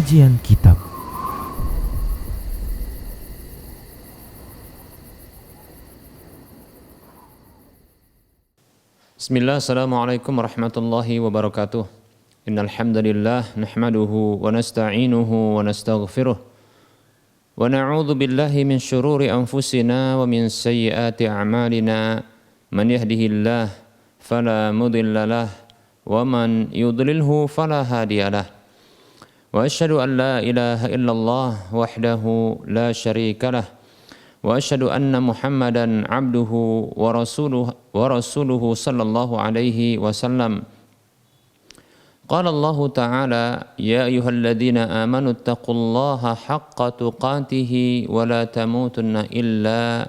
Kajian Kitab. Bismillah, assalamualaikum warahmatullahi wabarakatuh. Innal hamdalillah nahmaduhu wa nasta'inuhu wa nastaghfiruh wa na'udzu billahi min shururi anfusina wa min sayyiati a'malina. Man yahdihillah fala mudilla lah wa man yudlilhu fala hadiyalah. Wa asyhadu an la ilaha illallah wahdahu la syarika lah wa asyhadu anna Muhammadan abduhu wa rasuluhu sallallahu alaihi wasallam. Qala Allah Ta'ala, ya ayyuhalladzina amanu taqullaha haqqa tuqatih wa la tamutunna illa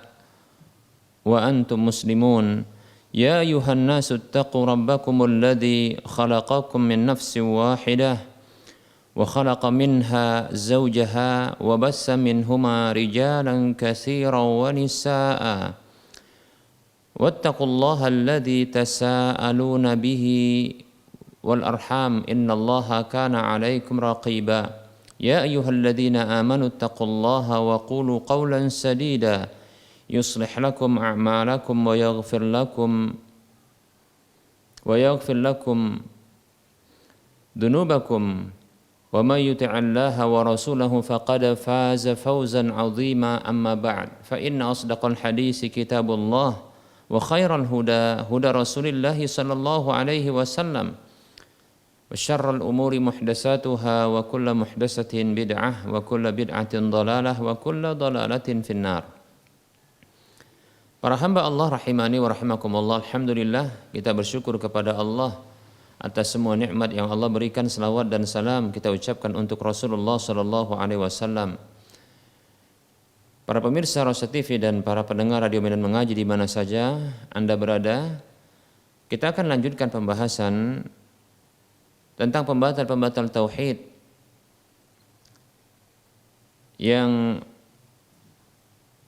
wa antum muslimun. Ya ayyuhan nasu taqu rabbakumul ladzi khalaqakum min nafsin wahidah وخلق منها زوجها وبث منهما رجالا كثيرا ونساء واتقوا الله الذي تساءلون به والأرحام إن الله كان عليكم رقيبا يا أيها الذين آمنوا اتقوا الله وقولوا قولا سديدا يصلح لكم أعمالكم ويغفر لكم ذنوبكم وَمَن يُطِعِ اللَّهَ وَرَسُولَهُ فَقَدْ فَازَ فَوْزًا عَظِيمًا أَمَّا بَعْدُ فَإِنَّ أَصْدَقَ الْحَدِيثِ كِتَابُ اللَّهِ وَخَيْرَ الْهُدَى هُدَى رَسُولِ اللَّهِ صَلَّى اللَّهُ عَلَيْهِ وَسَلَّمَ وَشَرَّ الْأُمُورِ مُحْدَثَاتُهَا وَكُلُّ مُحْدَثَةٍ بِدْعَةٌ وَكُلُّ بِدْعَةٍ ضَلَالَةٌ وَكُلُّ ضَلَالَةٍ فِي النَّارِ. Para hamba Allah rahimani wa rahimakumullah, alhamdulillah kita bersyukur kepada Allah atas semua nikmat yang Allah berikan. Selawat dan salam kita ucapkan untuk Rasulullah sallallahu alaihi wasallam. Para pemirsa Rosa TV dan para pendengar Radio Medan Mengaji di mana saja Anda berada, kita akan lanjutkan pembahasan tentang pembatal-pembatal tauhid yang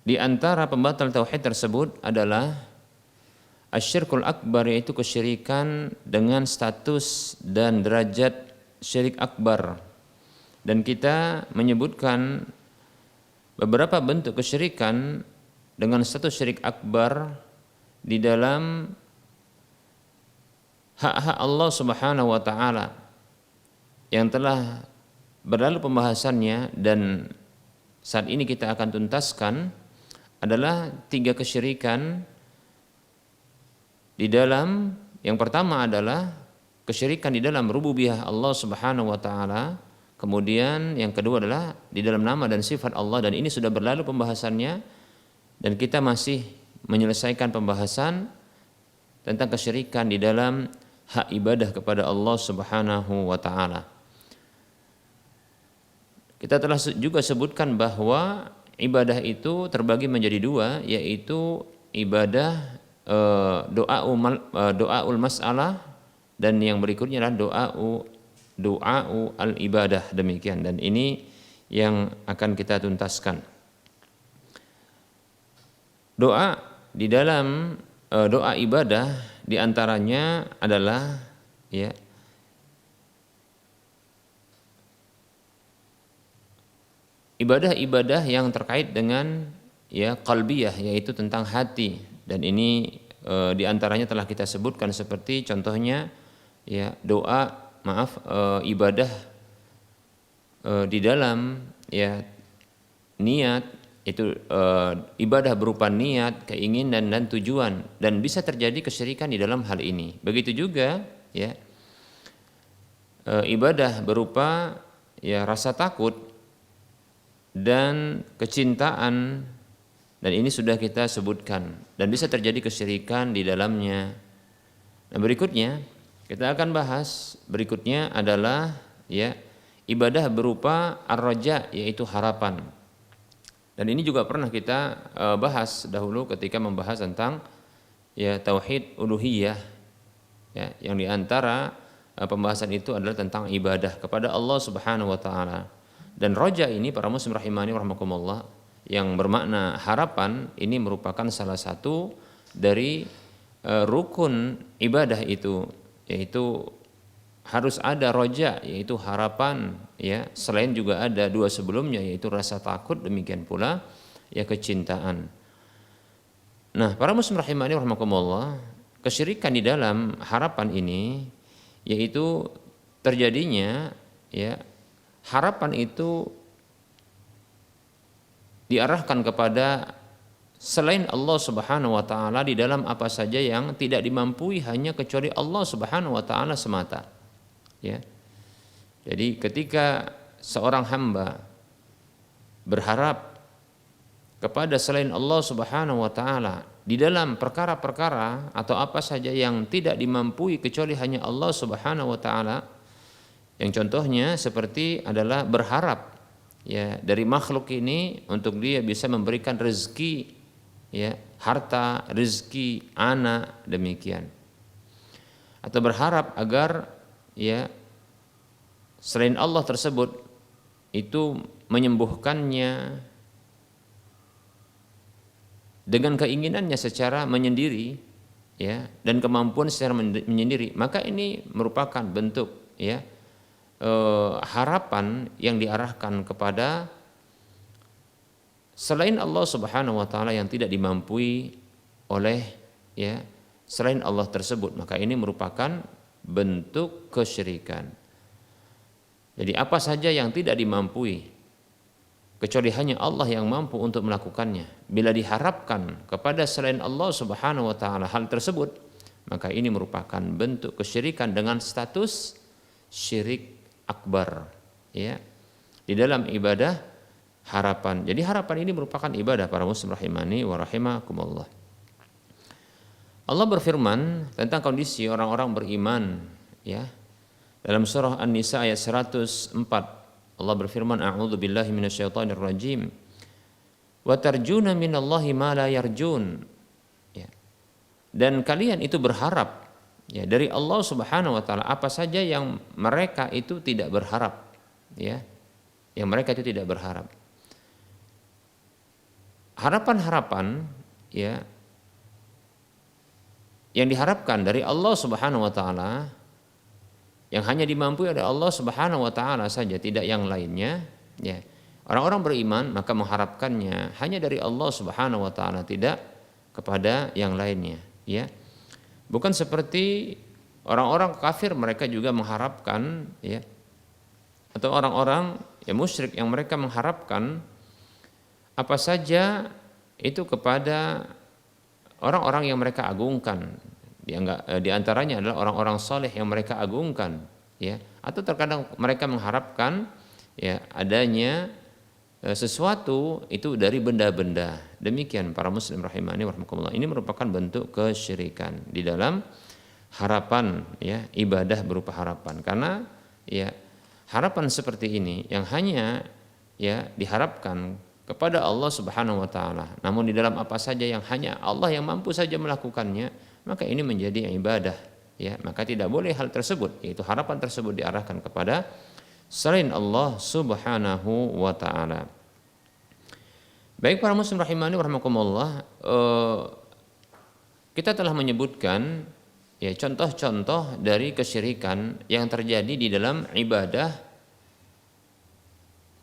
di antara pembatal tauhid tersebut adalah asyirkul akbar, yaitu kesyirikan dengan status dan derajat syirik akbar. Dan kita menyebutkan beberapa bentuk kesyirikan dengan status syirik akbar di dalam hak-hak Allah Subhanahu wa taala yang telah berlalu pembahasannya, dan saat ini kita akan tuntaskan adalah 3 kesyirikan. Di dalam yang pertama adalah kesyirikan di dalam rububiyah Allah Subhanahu wa taala. Kemudian yang kedua adalah di dalam nama dan sifat Allah, dan ini sudah berlalu pembahasannya dan kita masih menyelesaikan pembahasan tentang kesyirikan di dalam hak ibadah kepada Allah Subhanahu wa taala. Kita telah juga sebutkan bahwa ibadah itu terbagi menjadi 2, yaitu ibadah doaul mas'alah, dan yang berikutnya adalah doa al-ibadah. Demikian, dan ini yang akan kita tuntaskan. Doa di dalam doa ibadah diantaranya adalah ibadah-ibadah yang terkait dengan qalbiyah, yaitu tentang hati. Dan ini diantaranya telah kita sebutkan, seperti contohnya ibadah di dalam niat, itu ibadah berupa niat, keinginan dan tujuan, dan bisa terjadi kesyirikan di dalam hal ini. Begitu juga ibadah berupa rasa takut dan kecintaan, dan ini sudah kita sebutkan dan bisa terjadi kesyirikan di dalamnya. Dan berikutnya kita akan bahas berikutnya adalah ibadah berupa ar-raja, yaitu harapan. Dan ini juga pernah kita bahas dahulu ketika membahas tentang tauhid uluhiyah, yang di antara pembahasan itu adalah tentang ibadah kepada Allah Subhanahu wa taala. Dan raja ini, para muslim rahimani wa rahimakumullah, yang bermakna harapan, ini merupakan salah satu dari rukun ibadah itu, yaitu harus ada roja, yaitu harapan, ya. Selain juga ada dua sebelumnya, yaitu rasa takut, demikian pula ya kecintaan. Nah, para muslim rahimani rahimakumullah, kesyirikan di dalam harapan ini yaitu terjadinya, ya, harapan itu diarahkan kepada selain Allah Subhanahu wa taala di dalam apa saja yang tidak dimampui hanya kecuali Allah Subhanahu wa taala semata. Ya. Jadi ketika seorang hamba berharap kepada selain Allah Subhanahu wa taala di dalam perkara-perkara atau apa saja yang tidak dimampui kecuali hanya Allah Subhanahu wa taala, yang contohnya seperti adalah berharap, ya, dari makhluk ini untuk dia bisa memberikan rezeki, ya, harta, rezeki, anak, demikian. Atau berharap agar, ya, selain Allah tersebut itu menyembuhkannya dengan keinginannya secara menyendiri, ya, dan kemampuan secara menyendiri, maka ini merupakan bentuk, ya, harapan yang diarahkan kepada selain Allah Subhanahu wa taala yang tidak dimampui oleh, ya, selain Allah tersebut, maka ini merupakan bentuk kesyirikan. Jadi apa saja yang tidak dimampui kecuali hanya Allah yang mampu untuk melakukannya, bila diharapkan kepada selain Allah Subhanahu wa taala hal tersebut, maka ini merupakan bentuk kesyirikan dengan status syirik akbar, ya, di dalam ibadah harapan. Jadi harapan ini merupakan ibadah, para muslim rahimani wa rahimakumullah. Allah berfirman tentang kondisi orang-orang beriman, ya, dalam surah An-Nisa ayat 104. Allah berfirman, a'udzu billahi minasyaitonir rajim. Wa tarjuna minallahi ma la yarjun. Ya. Dan kalian itu berharap, ya, dari Allah Subhanahu wa taala apa saja yang mereka itu tidak berharap, ya. Yang mereka itu tidak berharap. Harapan-harapan, ya, yang diharapkan dari Allah Subhanahu wa taala yang hanya dimampui oleh Allah Subhanahu wa taala saja, tidak yang lainnya, ya. Orang-orang beriman maka mengharapkannya hanya dari Allah Subhanahu wa taala, tidak kepada yang lainnya, ya. Bukan seperti orang-orang kafir, mereka juga mengharapkan, ya, atau orang-orang, ya, musyrik yang mereka mengharapkan apa saja itu kepada orang-orang yang mereka agungkan. Di antaranya adalah orang-orang soleh yang mereka agungkan, ya. Atau terkadang mereka mengharapkan, ya, adanya sesuatu itu dari benda-benda. Demikian para muslim rahimani warahmatullah. Ini merupakan bentuk kesyirikan di dalam harapan, ya, ibadah berupa harapan. Karena, ya, harapan seperti ini yang hanya, ya, diharapkan kepada Allah Subhanahu wa taala, namun di dalam apa saja yang hanya Allah yang mampu saja melakukannya, maka ini menjadi ibadah, ya. Maka tidak boleh hal tersebut, yaitu harapan tersebut diarahkan kepada selain Allah Subhanahu wa taala. Baik para muslim rahimani warahmatullah, kita telah menyebutkan, ya, contoh-contoh dari kesyirikan yang terjadi di dalam ibadah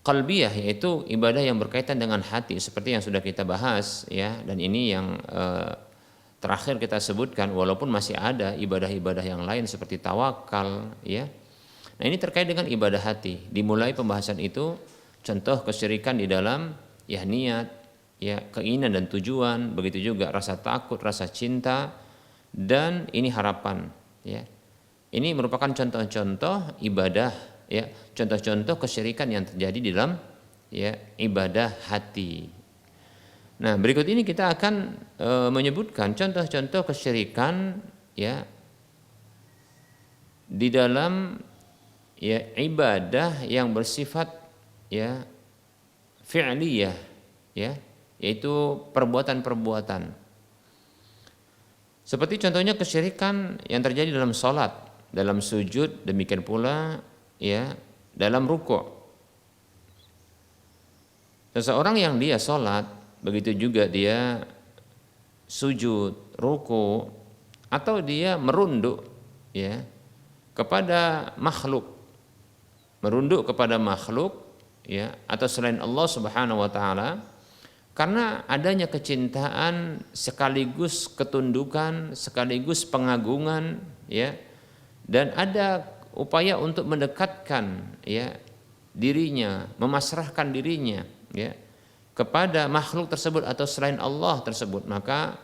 qalbiyah, yaitu ibadah yang berkaitan dengan hati, seperti yang sudah kita bahas, ya. Dan ini yang terakhir kita sebutkan, walaupun masih ada ibadah-ibadah yang lain seperti tawakal, ya. Nah, ini terkait dengan ibadah hati. Dimulai pembahasan itu contoh kesyirikan di dalam, ya, niat, ya, keinginan dan tujuan, begitu juga rasa takut, rasa cinta, dan ini harapan, ya. Ini merupakan contoh-contoh ibadah, ya, contoh-contoh kesyirikan yang terjadi di dalam, ya, ibadah hati. Nah, berikut ini kita akan menyebutkan contoh-contoh kesyirikan, ya, di dalam, ya, ibadah yang bersifat, ya, fi'liyah, ya, yaitu perbuatan-perbuatan. Seperti contohnya kesyirikan yang terjadi dalam salat, dalam sujud, demikian pula, ya, dalam rukuk. Seseorang yang dia salat, begitu juga dia sujud, ruku, atau dia merunduk, ya, kepada makhluk, merunduk kepada makhluk ya atau selain Allah Subhanahu wa taala karena adanya kecintaan sekaligus ketundukan sekaligus pengagungan ya, dan ada upaya untuk mendekatkan ya dirinya, memasrahkan dirinya ya kepada makhluk tersebut atau selain Allah tersebut, maka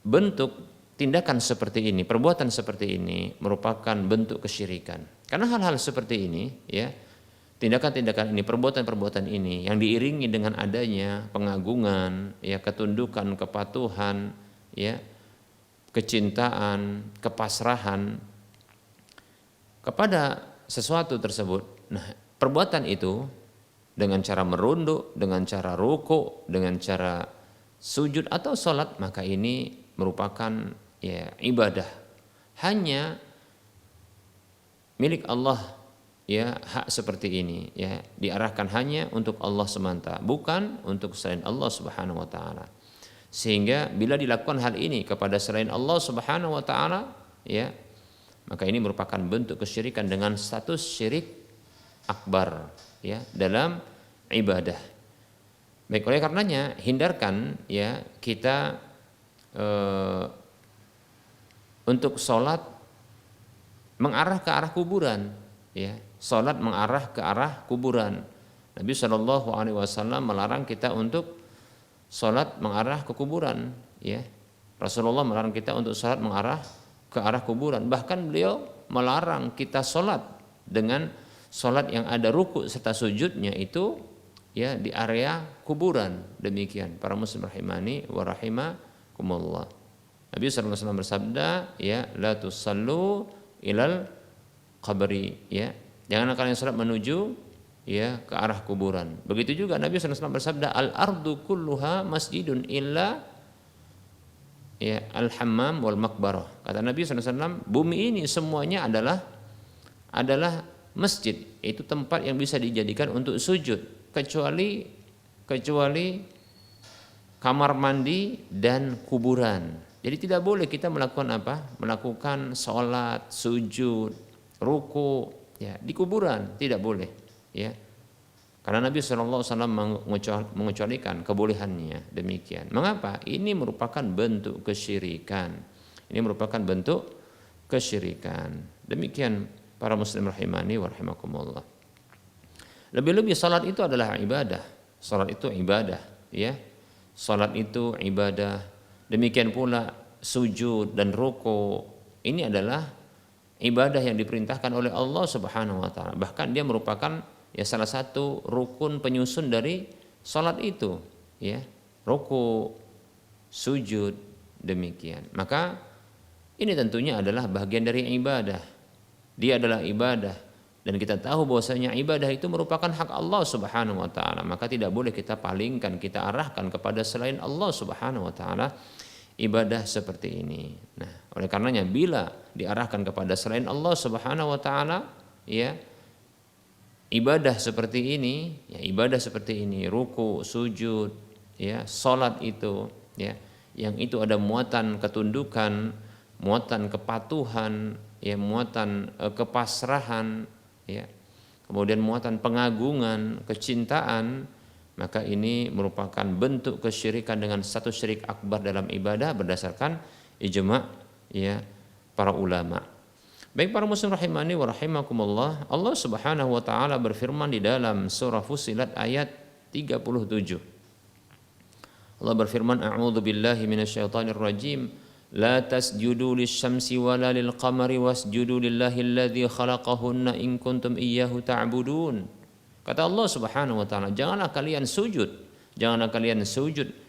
bentuk tindakan seperti ini, perbuatan seperti ini merupakan bentuk kesyirikan. Karena hal-hal seperti ini ya, tindakan-tindakan ini, perbuatan-perbuatan ini yang diiringi dengan adanya pengagungan, ya ketundukan, kepatuhan, ya kecintaan, kepasrahan kepada sesuatu tersebut. Nah, perbuatan itu dengan cara merunduk, dengan cara ruku, dengan cara sujud atau sholat, maka ini merupakan ya ibadah hanya milik Allah ya, hak seperti ini ya diarahkan hanya untuk Allah semata, bukan untuk selain Allah Subhanahu wa taala. Sehingga bila dilakukan hal ini kepada selain Allah Subhanahu wa taala ya, maka ini merupakan bentuk kesyirikan dengan status syirik akbar ya dalam ibadah. Baik, oleh karenanya hindarkan ya kita untuk sholat mengarah ke arah kuburan ya, sholat mengarah ke arah kuburan. Nabi Shallallahu Alaihi Wasallam melarang kita untuk sholat mengarah ke kuburan ya. Rasulullah melarang kita untuk sholat mengarah ke arah kuburan. Bahkan beliau melarang kita sholat dengan sholat yang ada ruku serta sujudnya itu ya di area kuburan. Demikian para muslim rahimani wa rahimakumullah. Nabi SAW bersabda ya, la tusallu ilal qabri ya, jangan kalian salat menuju ya ke arah kuburan. Begitu juga Nabi SAW bersabda, al ardu kulluha masjidun illa ya al hammam wal makbarah. Kata Nabi SAW, bumi ini semuanya adalah masjid, itu tempat yang bisa dijadikan untuk sujud kecuali kamar mandi dan kuburan. Jadi tidak boleh kita melakukan apa? Melakukan sholat, sujud, ruku ya di kuburan, tidak boleh ya. Karena Nabi SAW mengecualikan kebolehannya demikian. Mengapa? Ini merupakan bentuk kesyirikan. Ini merupakan bentuk kesyirikan. Demikian para muslim rahimani wa rahimakumullah. Lebih-lebih salat itu adalah ibadah. Salat itu ibadah ya. Salat itu ibadah. Demikian pula sujud dan ruku. Ini adalah ibadah yang diperintahkan oleh Allah Subhanahu wa taala. Bahkan dia merupakan ya salah satu rukun penyusun dari salat itu ya. Ruku, sujud demikian. Maka ini tentunya adalah bagian dari ibadah. Dia adalah ibadah. Dan kita tahu bahwasanya ibadah itu merupakan hak Allah Subhanahu wa taala, maka tidak boleh kita palingkan, kita arahkan kepada selain Allah Subhanahu wa taala ibadah seperti ini. Nah, oleh karenanya bila diarahkan kepada selain Allah Subhanahu wa taala ya ibadah seperti ini, ruku, sujud, ya, salat itu ya, yang itu ada muatan ketundukan, muatan kepatuhan, ya, muatan kepasrahan, ya, kemudian muatan pengagungan, kecintaan, maka ini merupakan bentuk kesyirikan dengan satu syirik akbar dalam ibadah berdasarkan ijma' ya para ulama. Baik para muslim rahimani wa rahimakumullah, Allah Subhanahu wa taala berfirman di dalam surah Fussilat ayat 37. Allah berfirman, a'udzu billahi minasyaitonir rajim. La tasjudu lisyamsi wala lilqamari wasjudu lillahi alladzi khalaqahunna in kuntum iyyahu ta'budun. Kata Allah Subhanahu wa taala, janganlah kalian sujud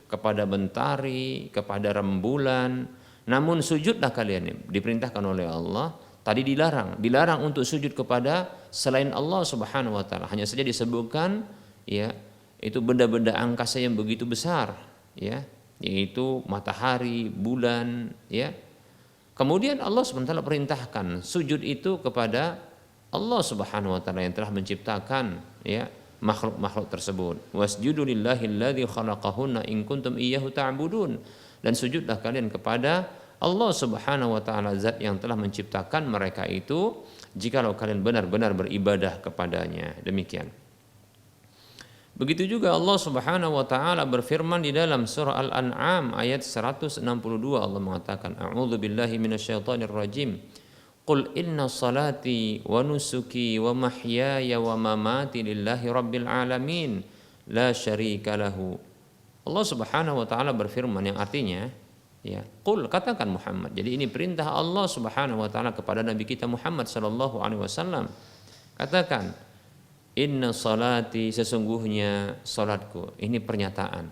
kepada mentari, kepada rembulan, namun sujudlah kalian. Diperintahkan oleh Allah, tadi dilarang untuk sujud kepada selain Allah Subhanahu wa taala. Hanya saja disebutkan ya, itu benda-benda angkasa yang begitu besar ya, yaitu matahari, bulan ya. Kemudian Allah SWT perintahkan sujud itu kepada Allah Subhanahu wa taala yang telah menciptakan ya makhluk-makhluk tersebut. Wasjudu lillahi alladzi khalaqahunna in kuntum iyyahu ta'budun. Dan sujudlah kalian kepada Allah Subhanahu wa taala zat yang telah menciptakan mereka itu jikalau kalian benar-benar beribadah kepadanya. Demikian. Begitu juga Allah Subhanahu wa taala berfirman di dalam surah Al-An'am ayat 162, Allah mengatakan, A'udzu billahi minasyaitonir rajim. Qul inna salati wa nusuki wa mahyaya wa mamati lillahi rabbil alamin la syarika lahu. Allah Subhanahu wa taala berfirman yang artinya, ya, qul, katakan Muhammad. Jadi ini perintah Allah Subhanahu wa taala kepada nabi kita Muhammad sallallahu alaihi wasallam. Katakan, inna salati, sesungguhnya salatku. Ini pernyataan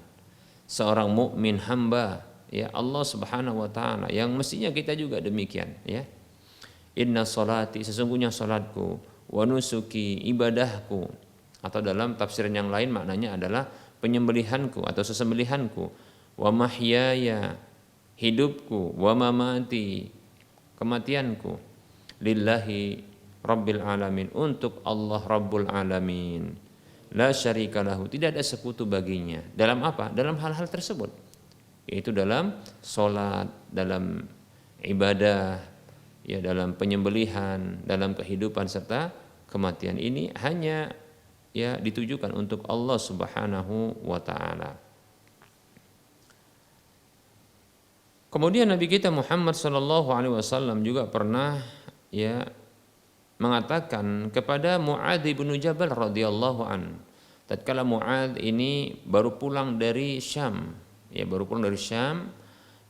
seorang mukmin hamba, ya, Allah Subhanahu wa taala, yang mestinya kita juga demikian, ya. Inna salati, sesungguhnya salatku, wa nusuki, ibadahku, atau dalam tafsiran yang lain maknanya adalah penyembelihanku atau sesembelihanku, wa mahyaya, hidupku, wa mamati, kematianku, lillahi rabbil alamin, untuk Allah Rabbul alamin, la syarika lahu, tidak ada sekutu baginya. Dalam apa? Dalam hal-hal tersebut, yaitu dalam salat, dalam ibadah, ya, dalam penyembelihan, dalam kehidupan serta kematian. Ini hanya, ya, ditujukan untuk Allah Subhanahu wa taala. Kemudian Nabi kita Muhammad sallallahu alaihi wasallam juga pernah, ya, mengatakan kepada Mu'adz bin Jabal radhiyallahu an. Tatkala Mu'adz ini baru pulang dari Syam, ya, baru pulang dari Syam,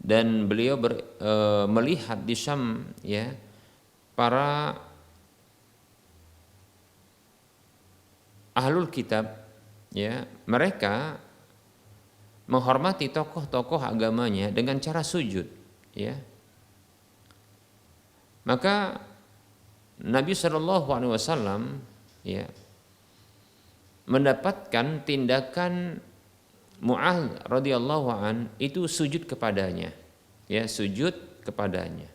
dan beliau melihat di Syam, ya, para ahlul kitab, ya, mereka menghormati tokoh-tokoh agamanya dengan cara sujud, ya. Maka Nabi Shallallahu Alaihi Wasallam, ya, mendapatkan tindakan Mu'adz radhiyallahu an itu sujud kepadanya, ya, sujud kepadanya,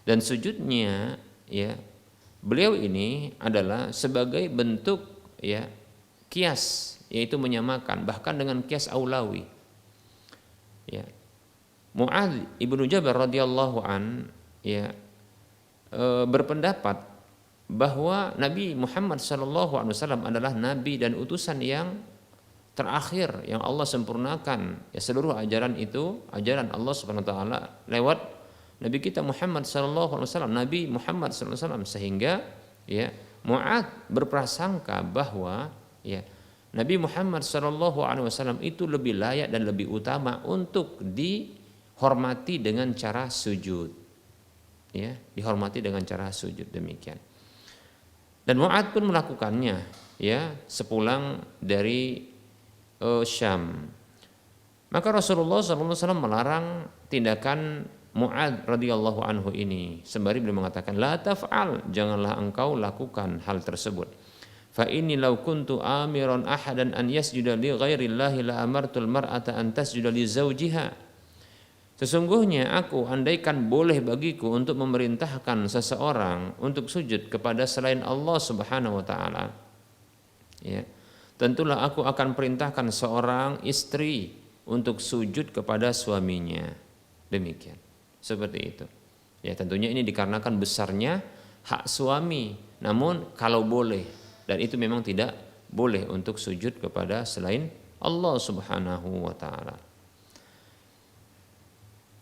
dan sujudnya, ya, beliau ini adalah sebagai bentuk, ya, kias, yaitu menyamakan, bahkan dengan kias aulawi, ya. Mu'adz ibnu Jabal radhiyallahu an, ya, berpendapat bahwa Nabi Muhammad SAW adalah nabi dan utusan yang terakhir yang Allah sempurnakan, ya, seluruh ajaran itu ajaran Allah Subhanahu wa taala lewat Nabi kita Muhammad SAW, Nabi Muhammad SAW, sehingga, ya, Mu'adz berprasangka bahwa, ya, Nabi Muhammad SAW itu lebih layak dan lebih utama untuk dihormati dengan cara sujud, ya, dihormati dengan cara sujud, demikian. Dan Mu'adz pun melakukannya, ya, sepulang dari Syam. Maka Rasulullah SAW melarang tindakan Mu'adz radhiyallahu anhu ini, sembari beliau mengatakan, la taf'al, janganlah engkau lakukan hal tersebut. Fa inni law kuntu amiran ahadan an yasjuda li ghairillahi la amartul mar'ata an tasjuda li zawjiha. Sesungguhnya aku, andaikan boleh bagiku untuk memerintahkan seseorang untuk sujud kepada selain Allah Subhanahu wa taala, ya, tentulah aku akan perintahkan seorang istri untuk sujud kepada suaminya. Demikian. Seperti itu. Ya, tentunya ini dikarenakan besarnya hak suami. Namun kalau boleh, dan itu memang tidak boleh untuk sujud kepada selain Allah Subhanahu wa taala.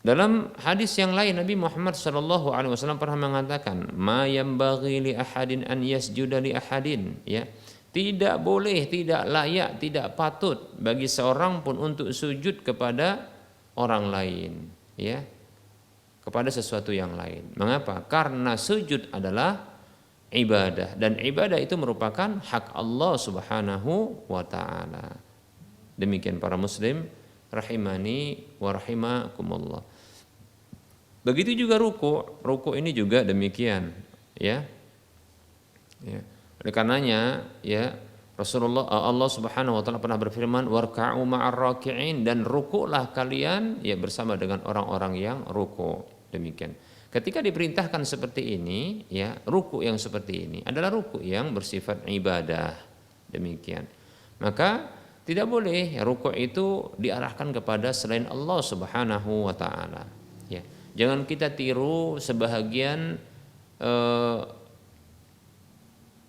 Dalam hadis yang lain Nabi Muhammad sallallahu alaihi wasallam pernah mengatakan, "Ma yanbaghi li ahadin an yasjuda li ahadin." Ya, tidak boleh, tidak layak, tidak patut bagi seorang pun untuk sujud kepada orang lain, ya, kepada sesuatu yang lain. Mengapa? Karena sujud adalah ibadah, dan ibadah itu merupakan hak Allah Subhanahu wa taala. Demikian para muslim rahimani wa rahimakumullah. Begitu juga ruku ini juga demikian, ya. Ya. Oleh karenanya, ya, Rasulullah, Allah Subhanahu wa taala pernah berfirman, warka'u ma'ar raki'in, dan rukuklah kalian, ya, bersama dengan orang-orang yang ruku. Demikian. Ketika diperintahkan seperti ini, ya, ruku yang seperti ini adalah ruku yang bersifat ibadah. Demikian. Maka tidak boleh, ya, ruku itu diarahkan kepada selain Allah Subhanahu wa taala. Ya. Jangan kita tiru sebahagian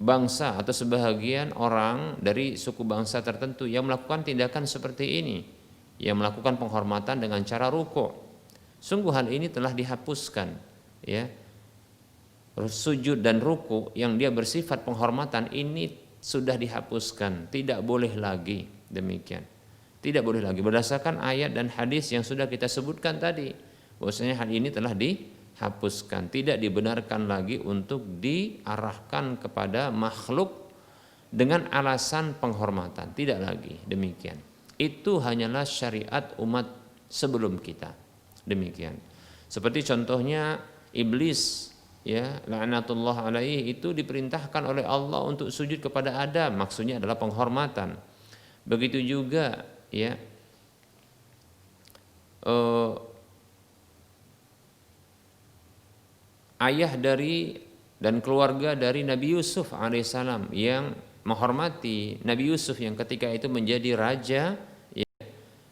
bangsa atau sebahagian orang dari suku bangsa tertentu yang melakukan tindakan seperti ini, yang melakukan penghormatan dengan cara ruku'. Sungguh hal ini telah dihapuskan, ya. Sujud dan ruku' yang dia bersifat penghormatan ini sudah dihapuskan, tidak boleh lagi demikian. Tidak boleh lagi berdasarkan ayat dan hadis yang sudah kita sebutkan tadi. Bahwasanya hal ini telah dihapuskan, tidak dibenarkan lagi untuk diarahkan kepada makhluk dengan alasan penghormatan, tidak lagi demikian. Itu hanyalah syariat umat sebelum kita. Demikian. Seperti contohnya iblis, ya, laknatullah alaihi, itu diperintahkan oleh Allah untuk sujud kepada Adam, maksudnya adalah penghormatan. Begitu juga, ya, ayah dari dan keluarga dari Nabi Yusuf alaihissalam yang menghormati Nabi Yusuf yang ketika itu menjadi raja, ya,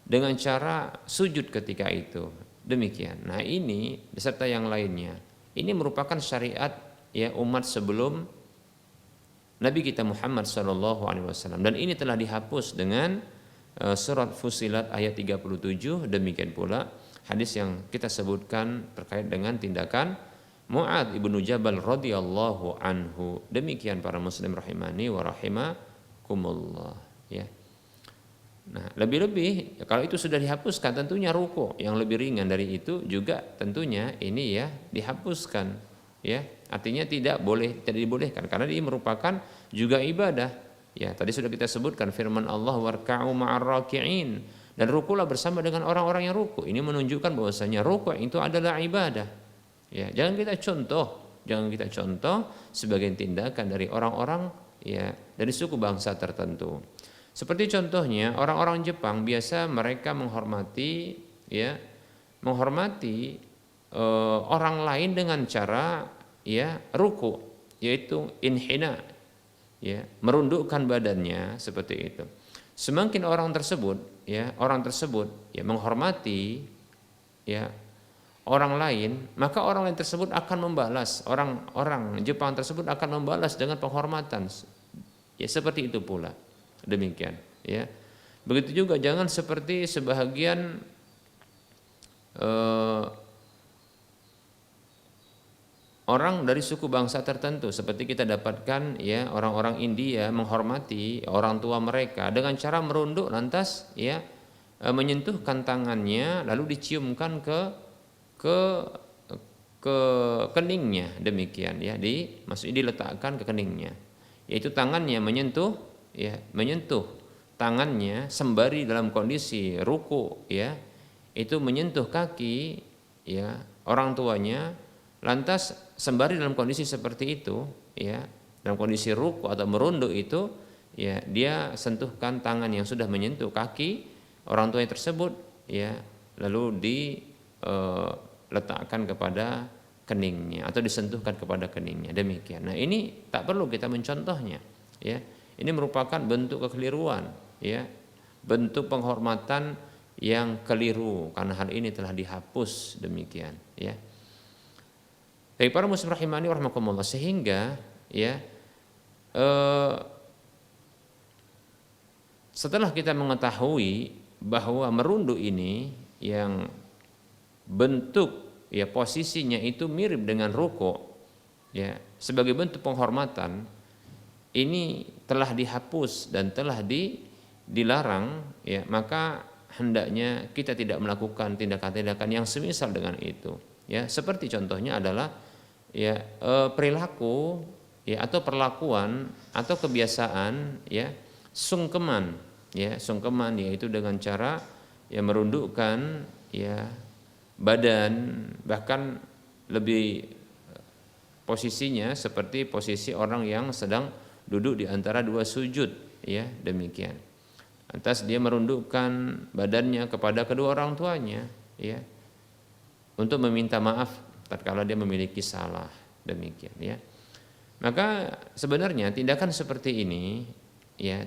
dengan cara sujud ketika itu. Demikian. Nah, ini beserta yang lainnya. Ini merupakan syariat, ya, umat sebelum Nabi kita Muhammad SAW, dan ini telah dihapus dengan surat Fussilat ayat 37. Demikian pula hadis yang kita sebutkan terkait dengan tindakan Mu'adz ibnu Jabal radhiyallahu anhu. Demikian para muslim rahimani wa rahimakumullah, ya. Nah, lebih-lebih kalau itu sudah dihapuskan, tentunya ruku yang lebih ringan dari itu juga tentunya ini, ya, dihapuskan, ya. Artinya tidak dibolehkan karena ini merupakan juga ibadah. Ya, tadi sudah kita sebutkan firman Allah, warka'u ma'ar raki'in, dan rukulah bersama dengan orang-orang yang ruku. Ini menunjukkan bahwasanya ruku itu adalah ibadah. Ya, jangan kita contoh sebagai tindakan dari orang-orang, ya, dari suku bangsa tertentu. Seperti contohnya orang-orang Jepang biasa mereka menghormati, ya, orang lain dengan cara, ya, ruku, yaitu inhina, ya, merundukkan badannya seperti itu. Semakin orang tersebut, ya, menghormati, ya, orang lain, maka orang lain tersebut akan membalas, orang Jepang tersebut akan membalas dengan penghormatan. Ya, seperti itu pula. Demikian, ya. Begitu juga jangan seperti sebahagian orang dari suku bangsa tertentu, seperti kita dapatkan, ya, orang-orang India menghormati orang tua mereka dengan cara merunduk, lantas, ya, menyentuhkan tangannya lalu diciumkan ke keningnya, demikian, ya, maksudnya diletakkan ke keningnya, yaitu tangannya menyentuh tangannya sembari dalam kondisi ruku, ya, itu menyentuh kaki, ya, orang tuanya, lantas sembari dalam kondisi seperti itu, ya, dalam kondisi ruku atau merunduk itu, ya, dia sentuhkan tangan yang sudah menyentuh kaki orang tua tersebut, ya, lalu diletakkan kepada keningnya atau disentuhkan kepada keningnya, demikian. Nah, ini tak perlu kita mencontohnya, ya. Ini merupakan bentuk kekeliruan, ya, bentuk penghormatan yang keliru karena hal ini telah dihapus, demikian, ya. Dari para muslim rahimani wa rahimakumullah, sehingga, ya, setelah kita mengetahui bahwa merunduk ini yang bentuk, ya, posisinya itu mirip dengan ruku, ya, sebagai bentuk penghormatan, ini telah dihapus dan telah dilarang, ya, maka hendaknya kita tidak melakukan tindakan-tindakan yang semisal dengan itu, ya. Seperti contohnya adalah, ya, perilaku, ya, atau perlakuan atau kebiasaan, ya, sungkeman, yaitu dengan cara, ya, merundukkan, ya, badan, bahkan lebih posisinya seperti posisi orang yang sedang duduk di antara dua sujud, ya, demikian. Lantas dia merundukkan badannya kepada kedua orang tuanya, ya, untuk meminta maaf tatkala dia memiliki salah, demikian, ya. Maka sebenarnya tindakan seperti ini, ya,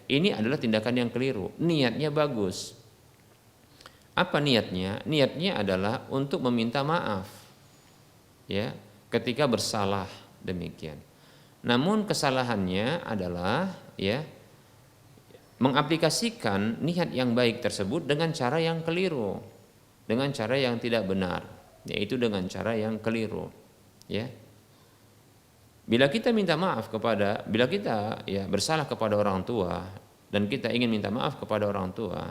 ini adalah tindakan yang keliru. Niatnya bagus, Apa niatnya? Niatnya adalah untuk meminta maaf, ya, ketika bersalah, demikian. Namun kesalahannya adalah, ya, mengaplikasikan niat yang baik tersebut dengan cara yang keliru, dengan cara yang tidak benar, yaitu dengan cara yang keliru, ya. Bila kita ya bersalah kepada orang tua dan kita ingin minta maaf kepada orang tua,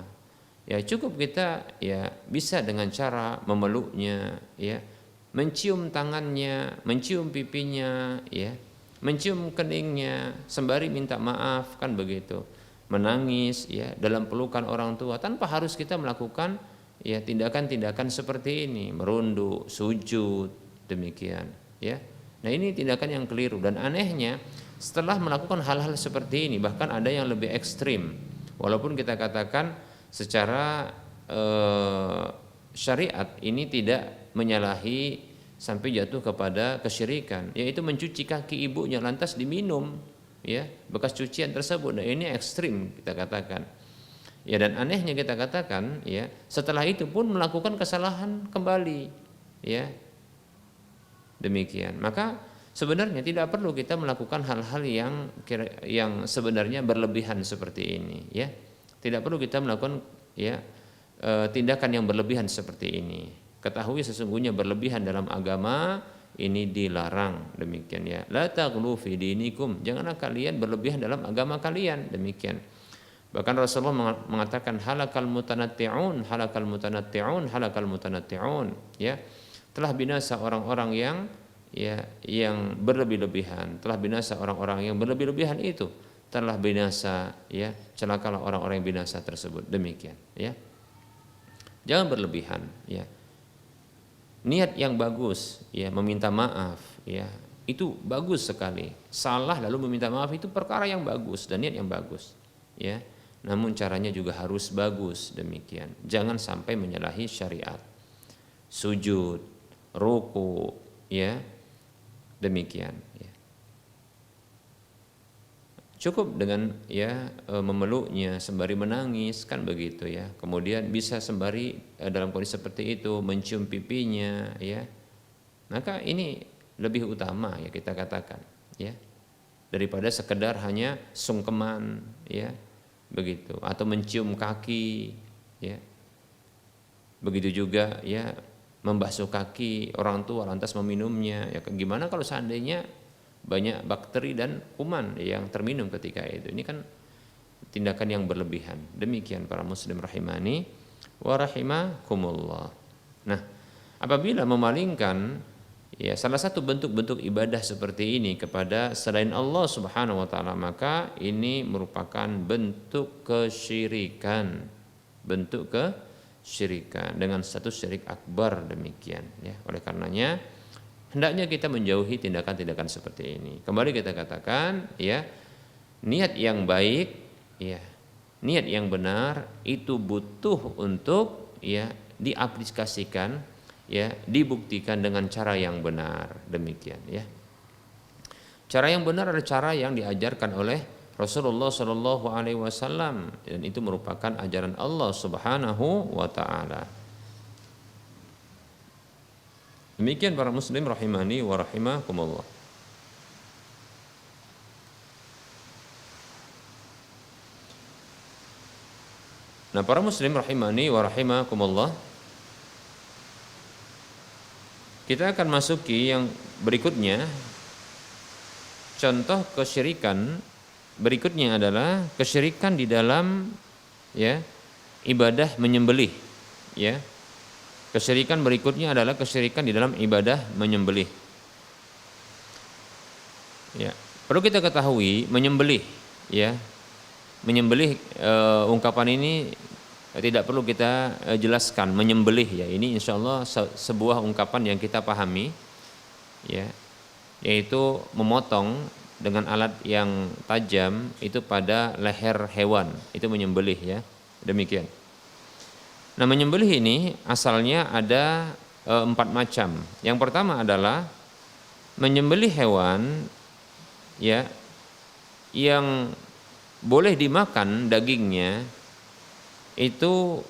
ya cukup kita ya bisa dengan cara memeluknya, ya, mencium tangannya, mencium pipinya, ya, mencium keningnya sembari minta maaf, kan begitu. Menangis, ya, dalam pelukan orang tua tanpa harus kita melakukan, ya, tindakan-tindakan seperti ini, merunduk, sujud, demikian, ya. Nah, ini tindakan yang keliru, dan anehnya setelah melakukan hal-hal seperti ini bahkan ada yang lebih ekstrim, walaupun kita katakan secara syariat ini tidak menyalahi sampai jatuh kepada kesyirikan, yaitu mencuci kaki ibunya lantas diminum, ya, bekas cucian tersebut. Nah, ini ekstrim kita katakan, ya, dan anehnya kita katakan, ya, setelah itu pun melakukan kesalahan kembali, ya, demikian. Maka sebenarnya tidak perlu kita melakukan hal-hal yang sebenarnya berlebihan seperti ini, ya. Tidak perlu kita melakukan, ya, tindakan yang berlebihan seperti ini. Ketahui sesungguhnya berlebihan dalam agama ini dilarang, demikian, ya. La taghlu fi dinikum, janganlah kalian berlebihan dalam agama kalian, demikian. Bahkan Rasulullah mengatakan halakal mutanatti'un, halakal mutanatti'un, halakal mutanatti'un, ya. Telah binasa orang-orang yang, ya, yang berlebih-lebihan, telah binasa orang-orang yang berlebih-lebihan itu, telah binasa, ya, celakalah orang-orang yang binasa tersebut, demikian, ya. Jangan berlebihan, ya. Niat yang bagus, ya, meminta maaf, ya, itu bagus sekali. Salah lalu meminta maaf itu perkara yang bagus dan niat yang bagus, ya. Namun caranya juga harus bagus, demikian. Jangan sampai menyalahi syariat. Sujud, ruku, ya, demikian, ya. Cukup dengan, ya, memeluknya sembari menangis, kan begitu, ya. Kemudian bisa sembari dalam kondisi seperti itu mencium pipinya, ya. Maka ini lebih utama, ya, kita katakan, ya, daripada sekedar hanya sungkeman, ya, begitu, atau mencium kaki, ya. Begitu juga, ya, membasuh kaki orang tua lantas meminumnya, ya, gimana kalau seandainya banyak bakteri dan kuman yang terminum ketika itu. Ini kan tindakan yang berlebihan. Demikian para muslim rahimani wa rahimakumullah. Nah, apabila memalingkan, ya, salah satu bentuk-bentuk ibadah seperti ini kepada selain Allah Subhanahu wa taala, maka ini merupakan bentuk kesyirikan. Bentuk kesyirikan dengan status syirik akbar, demikian, ya. Oleh karenanya hendaknya kita menjauhi tindakan-tindakan seperti ini. Kembali kita katakan, ya, niat yang baik, ya, niat yang benar itu butuh untuk, ya, diaplikasikan, ya, dibuktikan dengan cara yang benar, demikian, ya. Cara yang benar adalah cara yang diajarkan oleh Rasulullah Shallallahu Alaihi Wasallam, dan itu merupakan ajaran Allah Subhanahu wa Ta'ala. Demikian para muslim rahimani wa rahimakumullah. Nah, para muslim rahimani wa rahimakumullah, kita akan masuki yang berikutnya. Contoh kesyirikan berikutnya adalah kesyirikan di dalam, ya, ibadah menyembelih, ya. Kesyirikan berikutnya adalah kesyirikan di dalam ibadah menyembelih. Ya, perlu kita ketahui menyembelih, ya. Menyembelih, ungkapan ini tidak perlu kita jelaskan menyembelih, ya. Ini insyaallah sebuah ungkapan yang kita pahami, ya. Yaitu memotong dengan alat yang tajam itu pada leher hewan, itu menyembelih, ya. Demikian. Nah, menyembelih ini asalnya ada 4 macam. Yang pertama adalah menyembelih hewan, ya, yang boleh dimakan dagingnya itu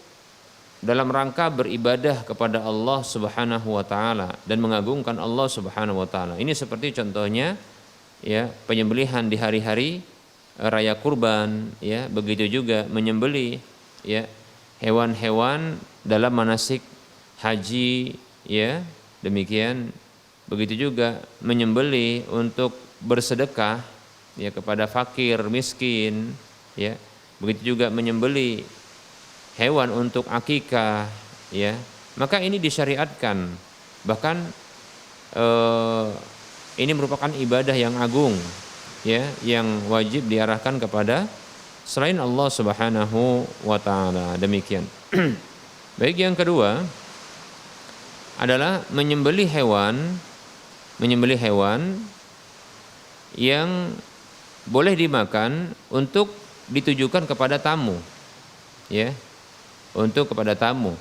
dalam rangka beribadah kepada Allah Subhanahu wa taala dan mengagungkan Allah Subhanahu wa taala. Ini seperti contohnya ya penyembelihan di hari-hari raya kurban ya, begitu juga menyembelih ya hewan-hewan dalam manasik haji ya, demikian begitu juga menyembelih untuk bersedekah ya kepada fakir miskin ya, begitu juga menyembelih hewan untuk akikah ya, maka ini disyariatkan, bahkan ini merupakan ibadah yang agung ya, yang wajib diarahkan kepada selain Allah Subhanahu wa taala. Demikian. Baik, yang kedua adalah menyembelih hewan yang boleh dimakan untuk ditujukan kepada tamu ya, untuk kepada tamu,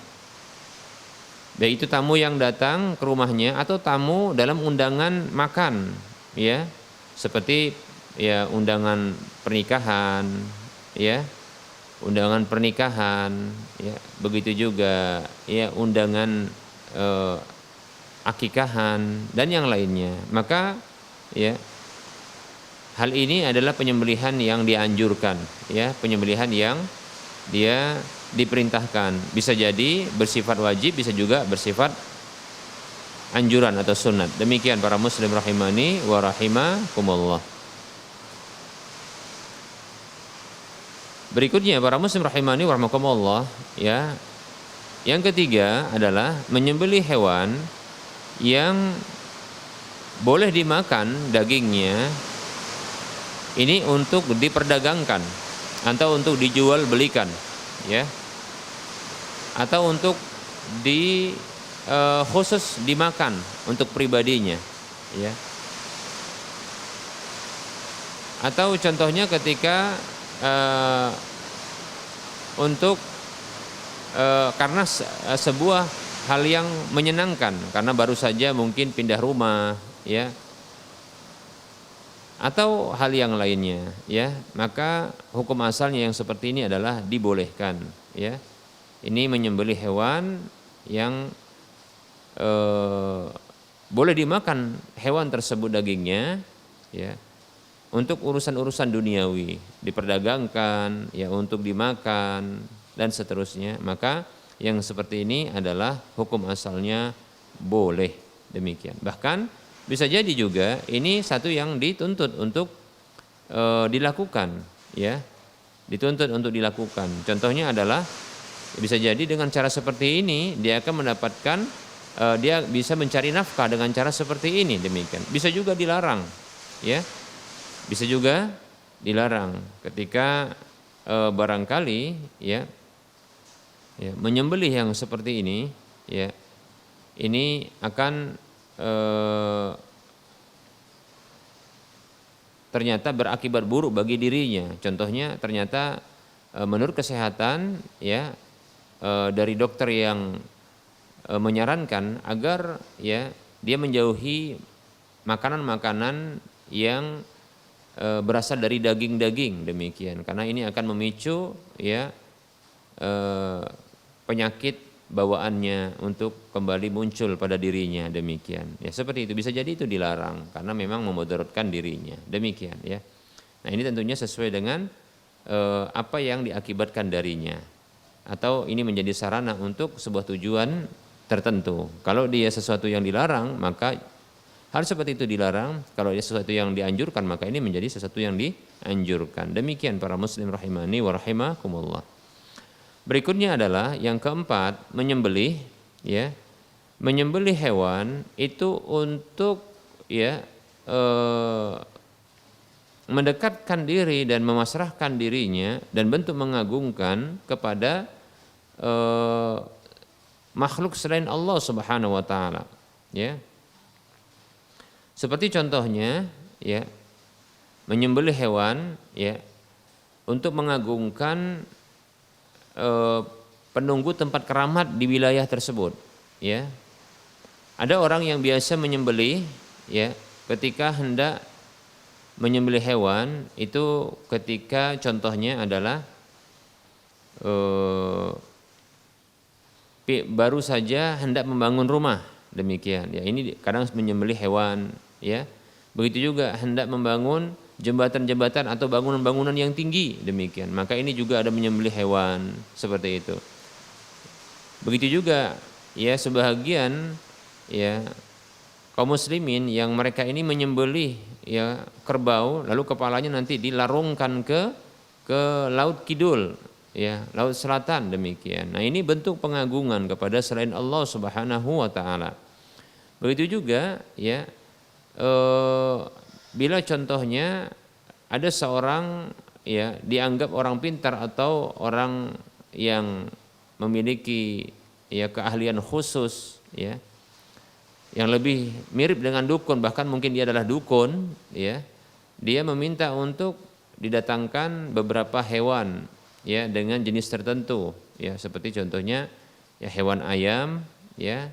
baik itu tamu yang datang ke rumahnya atau tamu dalam undangan makan ya, seperti ya undangan pernikahan ya, undangan pernikahan ya, begitu juga ya undangan akikahan dan yang lainnya. Maka ya hal ini adalah penyembelihan yang dianjurkan ya, penyembelihan yang dia diperintahkan, bisa jadi bersifat wajib, bisa juga bersifat anjuran atau sunat. Demikian para muslim rahimani wa rahimakumullah. Berikutnya para muslim rahimani wa rahimakumullah ya, yang ketiga adalah menyembelih hewan yang boleh dimakan dagingnya ini untuk diperdagangkan atau untuk dijual belikan ya, atau untuk khusus dimakan untuk pribadinya ya, atau contohnya ketika untuk karena sebuah hal yang menyenangkan, karena baru saja mungkin pindah rumah ya, atau hal yang lainnya ya, maka hukum asalnya yang seperti ini adalah dibolehkan ya. Ini menyembelih hewan yang boleh dimakan hewan tersebut dagingnya ya, untuk urusan-urusan duniawi, diperdagangkan ya, untuk dimakan dan seterusnya. Maka yang seperti ini adalah hukum asalnya boleh. Demikian. Bahkan bisa jadi juga ini satu yang dituntut untuk dilakukan ya, dituntut untuk dilakukan. Contohnya adalah bisa jadi dengan cara seperti ini dia akan mendapatkan dia bisa mencari nafkah dengan cara seperti ini. Demikian. Bisa juga dilarang ya, bisa juga dilarang ketika barangkali ya, ya menyembelih yang seperti ini ya, ini akan ternyata berakibat buruk bagi dirinya. Contohnya ternyata menurut kesehatan ya, dari dokter yang menyarankan agar ya dia menjauhi makanan-makanan yang berasal dari daging-daging. Demikian, karena ini akan memicu ya penyakit bawaannya untuk kembali muncul pada dirinya. Demikian ya, seperti itu. Bisa jadi itu dilarang karena memang memudaratkan dirinya. Demikian ya. Nah, ini tentunya sesuai dengan apa yang diakibatkan darinya, atau ini menjadi sarana untuk sebuah tujuan tertentu. Kalau dia sesuatu yang dilarang, maka hal seperti itu dilarang. Kalau dia sesuatu yang dianjurkan, maka ini menjadi sesuatu yang dianjurkan. Demikian para muslim rahimani wa rahimakumullah. Berikutnya adalah yang keempat, menyembelih ya, menyembelih hewan itu untuk ya mendekatkan diri dan memasrahkan dirinya dan bentuk mengagungkan kepada makhluk selain Allah Subhanahu wa taala ya. Seperti contohnya ya, menyembelih hewan ya untuk mengagungkan penunggu tempat keramat di wilayah tersebut ya. Ada orang yang biasa menyembelih ya ketika hendak menyembelih hewan itu, ketika contohnya adalah baru saja hendak membangun rumah, demikian. Ya, ini kadang menyembelih hewan, ya. Begitu juga hendak membangun jembatan-jembatan atau bangunan-bangunan yang tinggi, demikian. Maka ini juga ada menyembelih hewan seperti itu. Begitu juga ya sebahagian ya kaum muslimin yang mereka ini menyembelih ya kerbau, lalu kepalanya nanti dilarungkan ke laut kidul, ya laut selatan, demikian. Nah ini bentuk pengagungan kepada selain Allah Subhanahu wa taala. Begitu juga ya bila contohnya ada seorang ya dianggap orang pintar atau orang yang memiliki ya keahlian khusus ya yang lebih mirip dengan dukun, bahkan mungkin dia adalah dukun ya, dia meminta untuk didatangkan beberapa hewan ya dengan jenis tertentu ya, seperti contohnya ya hewan ayam ya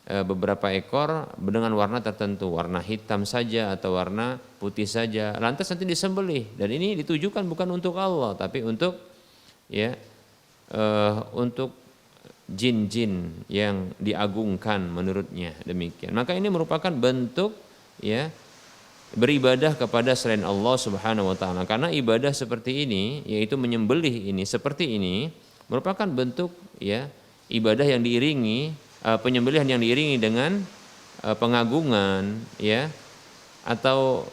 beberapa ekor dengan warna tertentu, warna hitam saja atau warna putih saja, lantas nanti disembelih. Dan ini ditujukan bukan untuk Allah tapi untuk ya untuk jin-jin yang diagungkan menurutnya, demikian. Maka ini merupakan bentuk ya beribadah kepada selain Allah Subhanahu wa taala. Karena ibadah seperti ini yaitu menyembelih ini seperti ini merupakan bentuk ya ibadah yang diiringi penyembelihan yang diiringi dengan pengagungan ya atau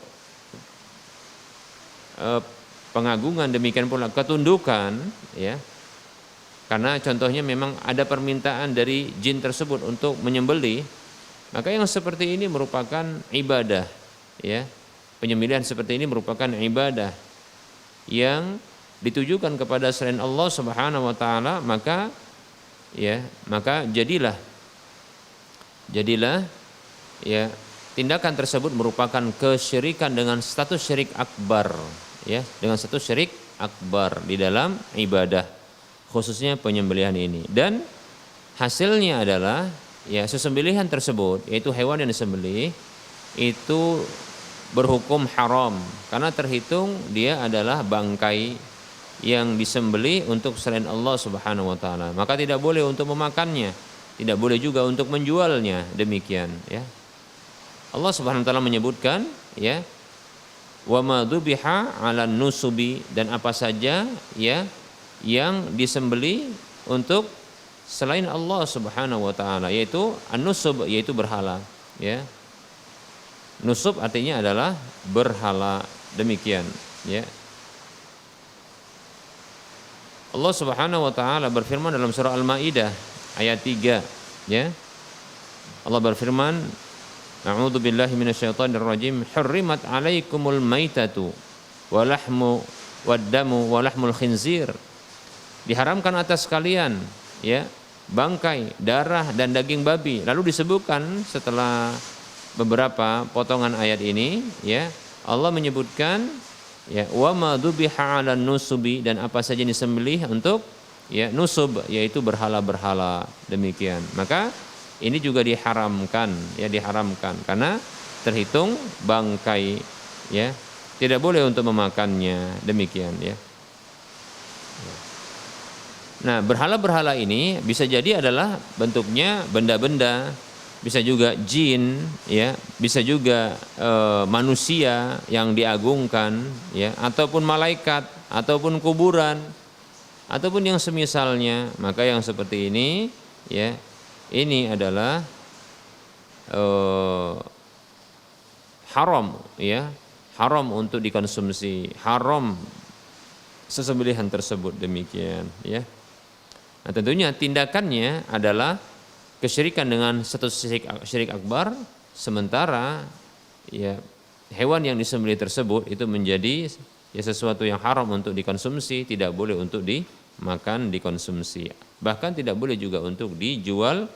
pengagungan, demikian pula ketundukan ya. Karena contohnya memang ada permintaan dari jin tersebut untuk menyembelih, maka yang seperti ini merupakan ibadah ya. Penyembelihan seperti ini merupakan ibadah yang ditujukan kepada selain Allah Subhanahu wa taala, maka jadilah ya tindakan tersebut merupakan kesyirikan dengan status syirik akbar ya, dengan status syirik akbar di dalam ibadah khususnya penyembelihan ini. Dan hasilnya adalah ya sesembelihan tersebut yaitu hewan yang disembelih itu berhukum haram karena terhitung dia adalah bangkai yang disembelih untuk selain Allah Subhanahu wa taala. Maka tidak boleh untuk memakannya, tidak boleh juga untuk menjualnya, demikian ya. Allah Subhanahu wa taala menyebutkan ya wa ma dzubiha 'alan nusubi, dan apa saja ya yang disembelih untuk selain Allah Subhanahu wa taala, yaitu an-nusub, yaitu berhala ya. Nusub artinya adalah berhala, demikian ya. Allah Subhanahu wa taala berfirman dalam surah Al-Maidah ayat 3 ya. Allah berfirman, a'udzu billahi minasyaitonir rajim, hurrimat 'alaikumul maitatu wa lahmu wad-damu wa lahmul khinzir. Diharamkan atas kalian ya bangkai, darah dan daging babi. Lalu disebutkan setelah beberapa potongan ayat ini ya, Allah menyebutkan ya wa ma dzubiha 'alan nusubi, dan apa saja disembelih untuk ya nusub, yaitu berhala-berhala, demikian. Maka ini juga diharamkan ya, diharamkan karena terhitung bangkai ya, tidak boleh untuk memakannya, demikian ya. Nah, berhala-berhala ini bisa jadi adalah bentuknya benda-benda, bisa juga jin ya, bisa juga manusia yang diagungkan ya, ataupun malaikat, ataupun kuburan, ataupun yang semisalnya. Maka yang seperti ini ya, ini adalah haram ya, haram untuk dikonsumsi, haram sesembelihan tersebut, demikian ya. Nah, tentunya tindakannya adalah kesyirikan dengan status syirik akbar, sementara ya hewan yang disembelih tersebut itu menjadi ya sesuatu yang haram untuk dikonsumsi, tidak boleh untuk dimakan, dikonsumsi, bahkan tidak boleh juga untuk dijual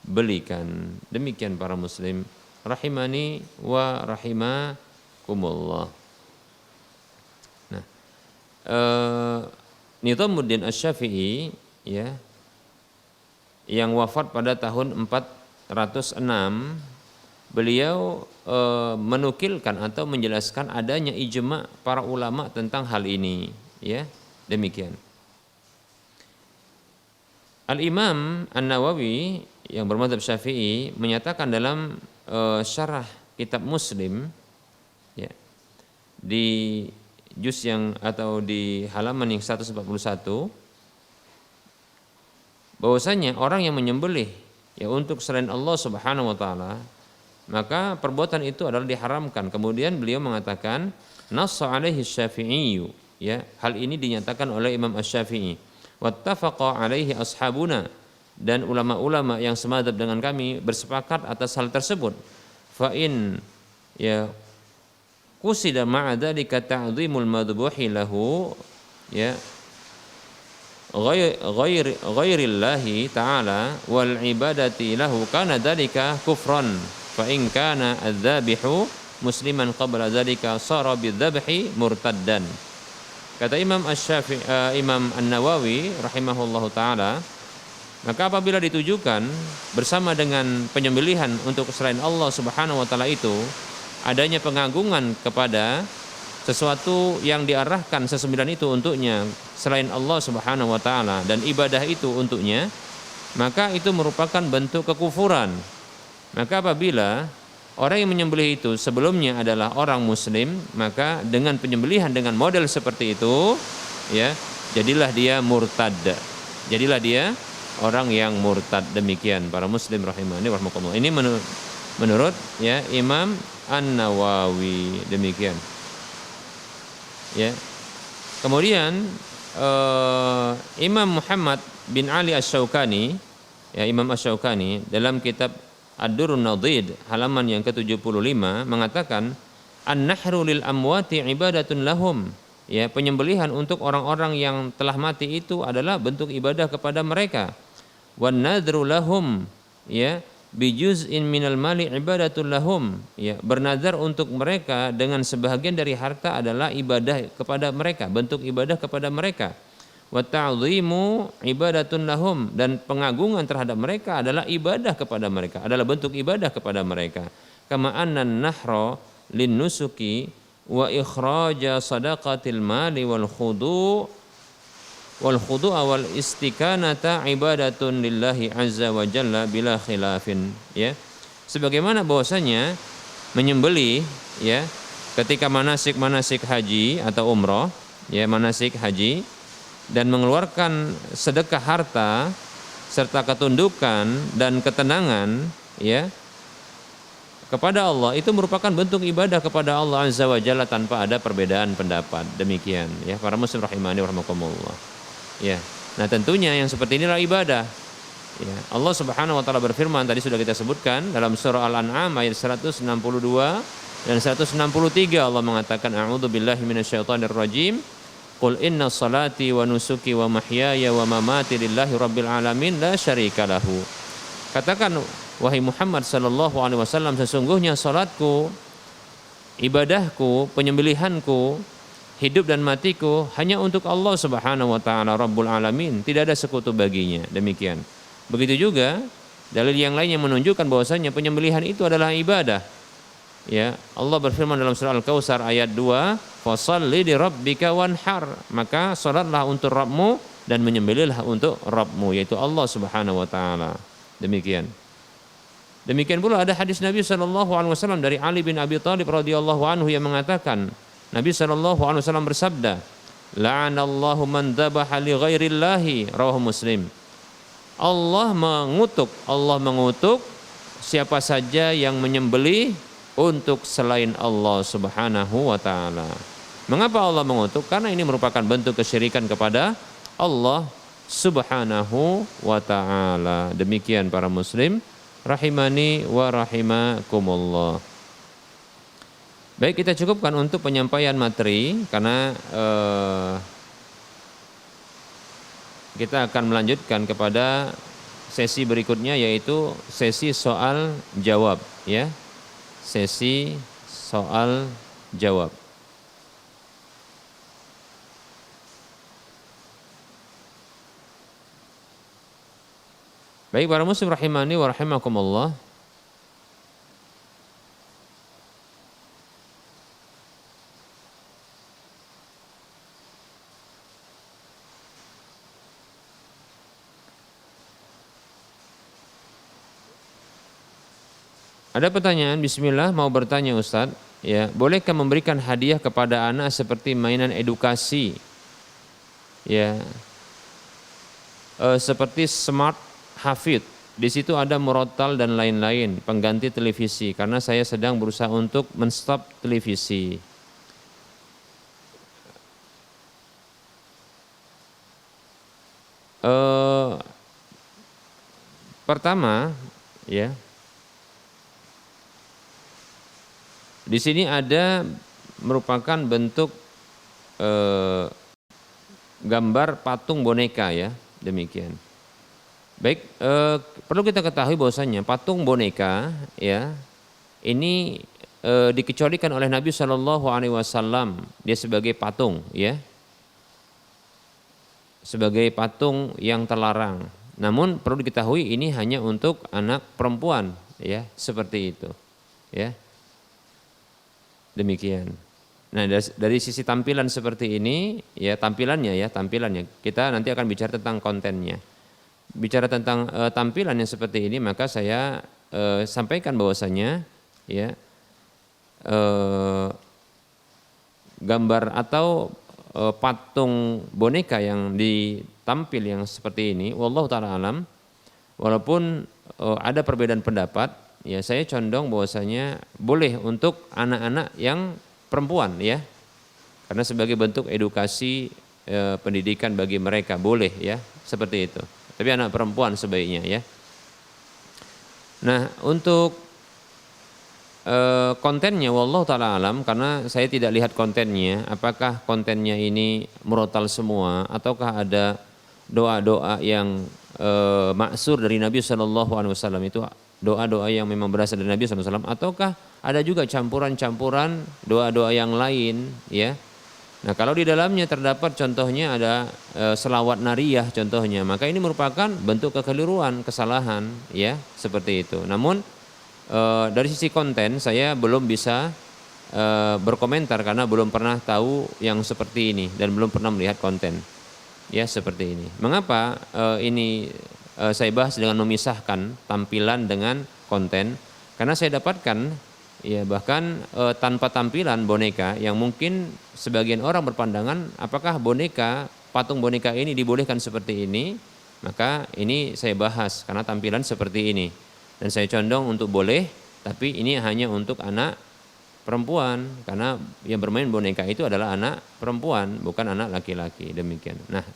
belikan. Demikian para muslim rahimani wa rahimakumullah. Nah, Nidhamuddin Asy-Syafi'i ya, yang wafat pada tahun 406, beliau menukilkan atau menjelaskan adanya ijma' para ulama tentang hal ini ya, demikian. Al-Imam An-Nawawi yang bermadzhab Syafi'i menyatakan dalam syarah kitab Muslim, ya, di juz yang atau di halaman yang 141, bahwasanya orang yang menyembelih ya untuk selain Allah Subhanahu wa taala, maka perbuatan itu adalah diharamkan. Kemudian beliau mengatakan nassa alaihi Syafi'i, ya, hal ini dinyatakan oleh Imam Asy-Syafi'i. Wattafaqa alaihi ashabuna, dan ulama-ulama yang semadzhab dengan kami bersepakat atas hal tersebut. Fa in ya qusida ma'a dzalika ta'dhimul madbuhi lahu, ya, ghairillahi ta'ala wal ibadati lahu, kana dzalika kufran. Fa in kana adz-dzabihu musliman qabla dzalika sara bidzabhi murtaddan. Kata Imam Imam An-Nawawi rahimahullahu taala, maka apabila ditujukan bersama dengan penyembelihan untuk selain Allah Subhanahu wa taala itu adanya pengagungan kepada sesuatu yang diarahkan sesembilan itu untuknya selain Allah Subhanahu wa taala, dan ibadah itu untuknya, maka itu merupakan bentuk kekufuran. Maka apabila orang yang menyembelih itu sebelumnya adalah orang muslim, maka dengan penyembelihan dengan model seperti itu, ya, jadilah dia murtad. Jadilah dia orang yang murtad. Demikian para muslim rahimani wa rahimakumullah. Ini menurut ya Imam An-Nawawi, demikian. Ya. Kemudian Imam Muhammad bin Ali Asy-Syaukani, ya, Imam Asy-Syaukani dalam kitab Ad-Durrun Nadid halaman yang ke-75 mengatakan an-nahru lil amwati ibadatun lahum, ya, penyembelihan untuk orang-orang yang telah mati itu adalah bentuk ibadah kepada mereka. Wan nadru lahum, ya, bi juz'in minal mali ibadatul lahum, ya, bernazar untuk mereka dengan sebahagian dari harta adalah ibadah kepada mereka, bentuk ibadah kepada mereka. Wa ta'dhimu ibadatun lahum, dan pengagungan terhadap mereka adalah ibadah kepada mereka, adalah bentuk ibadah kepada mereka. Kama annan nahra lin nusuki wa ikhraja sadaqatil mali wal khudu' wal istikanata ibadatun lillahi azza wa jalla bila khilafin, ya. Sebagaimana bahwasanya menyembelih, ya, ketika manasik haji atau umrah, ya, manasik haji, dan mengeluarkan sedekah harta serta ketundukan dan ketenangan, ya, kepada Allah, itu merupakan bentuk ibadah kepada Allah Azza wa Jalla tanpa ada perbedaan pendapat. Demikian, ya, para muslim rahimani wa rahimakumullah. Ya. Nah, tentunya yang seperti inilah ibadah. Ya, Allah Subhanahu wa taala berfirman, tadi sudah kita sebutkan dalam surah Al-An'am ayat 162 dan 163, Allah mengatakan a'udzubillahi minasyaitonir rajim. Qul inna salati wa nusuki wa mahyaya wa mamati lillahi rabbil alamin la syarika lahu. Katakan wahai Muhammad sallallahu alaihi wasallam, sesungguhnya salatku, ibadahku, penyembelihanku, hidup dan matiku hanya untuk Allah Subhanahu wa taala Rabbul alamin, tidak ada sekutu baginya. Demikian. Begitu juga dalil yang lain yang menunjukkan bahwasanya penyembelihan itu adalah ibadah. Ya, Allah berfirman dalam surah Al-Kautsar ayat 2, "Fashalli li rabbika wanhar." Maka salatlah untuk Rabbmu dan menyembelihlah untuk Rabbmu, yaitu Allah Subhanahu wa taala. Demikian. Demikian pula ada hadis Nabi sallallahu alaihi wasallam dari Ali bin Abi Thalib radhiyallahu anhu yang mengatakan, Nabi sallallahu alaihi wasallam bersabda, "La'anallahu man dzabaha li ghairillahi." Rawahu Muslim. Allah mengutuk siapa saja yang menyembelih untuk selain Allah Subhanahu wa taala. Mengapa Allah mengutuk? Karena ini merupakan bentuk kesyirikan kepada Allah Subhanahu wa taala. Demikian para muslim rahimani wa rahimakumullah. Baik, kita cukupkan untuk penyampaian materi karena kita akan melanjutkan kepada sesi berikutnya, yaitu sesi soal jawab, ya. Sesi soal jawab. Baik para muslim rahimani wa rahimakumullah. Ada pertanyaan, bismillah, mau bertanya Ustadz, ya, bolehkah memberikan hadiah kepada anak seperti mainan edukasi, ya, seperti smart hafid, di situ ada murotal dan lain-lain, pengganti televisi, karena saya sedang berusaha untuk menstop televisi. Pertama, ya, di sini ada merupakan bentuk gambar patung boneka, ya, demikian. Baik, perlu kita ketahui bahwasanya patung boneka, ya, ini dikecualikan oleh Nabi Shallallahu Alaihi Wasallam, dia sebagai patung, ya, sebagai patung yang terlarang. Namun perlu diketahui ini hanya untuk anak perempuan, ya, seperti itu, ya, demikian. Nah, dari sisi tampilan seperti ini, ya, tampilannya kita nanti akan bicara tentang kontennya. Bicara tentang tampilan yang seperti ini, maka saya sampaikan bahwasanya, ya, gambar atau patung boneka yang ditampil yang seperti ini, wallahu taala alam, walaupun ada perbedaan pendapat, ya, saya condong bahwasanya boleh untuk anak-anak yang perempuan, ya, karena sebagai bentuk edukasi pendidikan bagi mereka boleh, ya, seperti itu. Tapi anak perempuan sebaiknya, ya. Nah, untuk kontennya wallahu taala alam, karena saya tidak lihat kontennya, apakah kontennya ini murotal semua ataukah ada doa-doa yang maksur dari Nabi Shallallahu Alaihi Wasallam, itu doa-doa yang memang berasal dari Nabi Sallallahu Alaihi Wasallam, ataukah ada juga campuran-campuran doa-doa yang lain, ya. Nah, kalau di dalamnya terdapat contohnya ada selawat nariyah contohnya, maka ini merupakan bentuk kekeliruan, kesalahan, ya, seperti itu. Namun dari sisi konten saya belum bisa berkomentar karena belum pernah tahu yang seperti ini dan belum pernah melihat konten, ya, seperti ini. Mengapa ini saya bahas dengan memisahkan tampilan dengan konten? Karena saya dapatkan, ya, bahkan tanpa tampilan boneka yang mungkin sebagian orang berpandangan apakah boneka, patung boneka ini dibolehkan seperti ini, maka ini saya bahas karena tampilan seperti ini dan saya condong untuk boleh, tapi ini hanya untuk anak perempuan karena yang bermain boneka itu adalah anak perempuan, bukan anak laki-laki, demikian. Nah,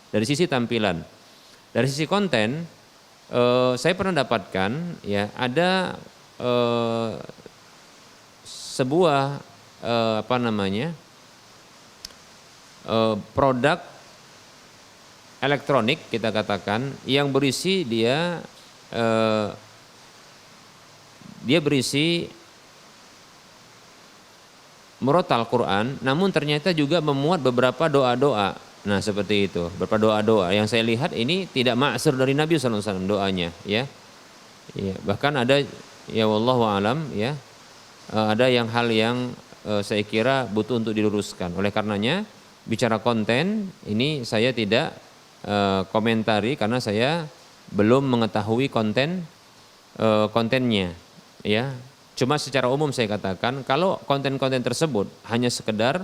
dari sisi tampilan, dari sisi konten, saya pernah dapatkan, ya, ada sebuah produk elektronik kita katakan yang berisi dia berisi murotal Quran, namun ternyata juga memuat beberapa doa-doa. Nah, seperti itu, beberapa doa-doa yang saya lihat ini tidak maksur dari Nabi SAW doanya, ya. Ya, bahkan ada, ya, wallahu alam, ya, ada hal yang saya kira butuh untuk diluruskan. Oleh karenanya bicara konten ini saya tidak komentari karena saya belum mengetahui kontennya, ya. Cuma secara umum saya katakan kalau konten-konten tersebut hanya sekedar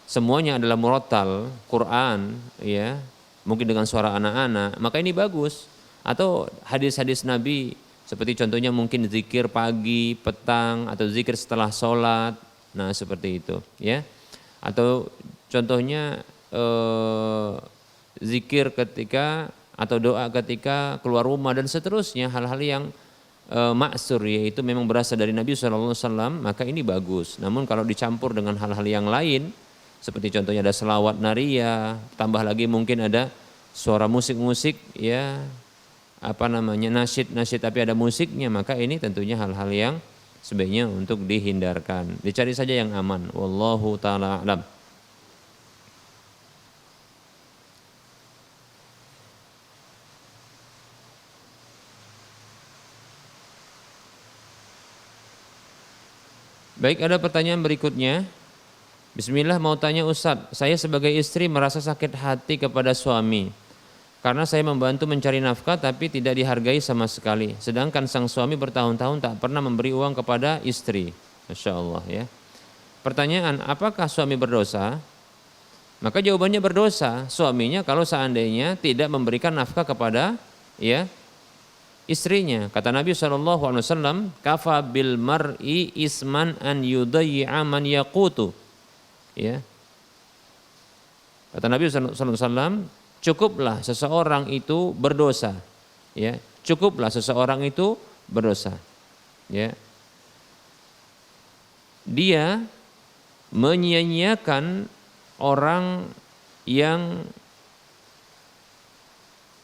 semuanya adalah murotal Quran, ya, mungkin dengan suara anak-anak, maka ini bagus. Atau hadis-hadis Nabi seperti contohnya mungkin zikir pagi, petang, atau zikir setelah sholat, nah seperti itu, ya. Atau contohnya zikir ketika atau doa ketika keluar rumah dan seterusnya, hal-hal yang maksur, yaitu memang berasal dari Nabi SAW, maka ini bagus. Namun kalau dicampur dengan hal-hal yang lain, seperti contohnya ada selawat nariyah, tambah lagi mungkin ada suara musik-musik, ya, nasyid tapi ada musiknya, maka ini tentunya hal-hal yang sebaiknya untuk dihindarkan. Dicari saja yang aman. Wallahu ta'ala a'lam. Baik, ada pertanyaan berikutnya. Bismillah, mau tanya Ustadz, saya sebagai istri merasa sakit hati kepada suami. karena saya membantu mencari nafkah tapi tidak dihargai sama sekali. Sedangkan sang suami bertahun-tahun tak pernah memberi uang kepada istri. Masya Allah ya. Pertanyaan, apakah suami berdosa? Maka jawabannya berdosa. Suaminya kalau seandainya tidak memberikan nafkah kepada ya istrinya. Kata Nabi SAW, kafa bil mar'i isman an yudayyi'a man yaqutu. Ya. Kata Nabi SAW, cukuplah seseorang itu berdosa, ya. Cukuplah seseorang itu berdosa, ya. Dia menyia-nyiakan orang yang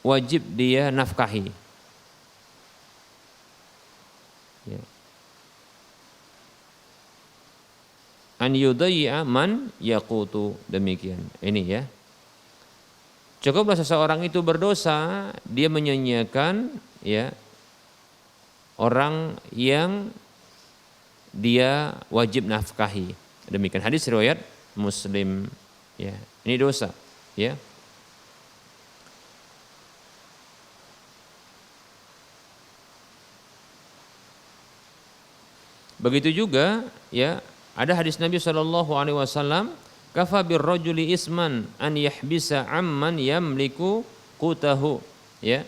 wajib dia nafkahi. Ya. An yudayya man yaqutu, demikian. Ini ya. Cukuplah seseorang itu berdosa, dia menyia-nyiakan ya orang yang dia wajib nafkahi. Demikian hadis riwayat Muslim ya. Ini dosa ya. Begitu juga ya, ada hadis Nabi SAW, kafa birrajuli isman an yahbisa amman yamliku qutahu, ya.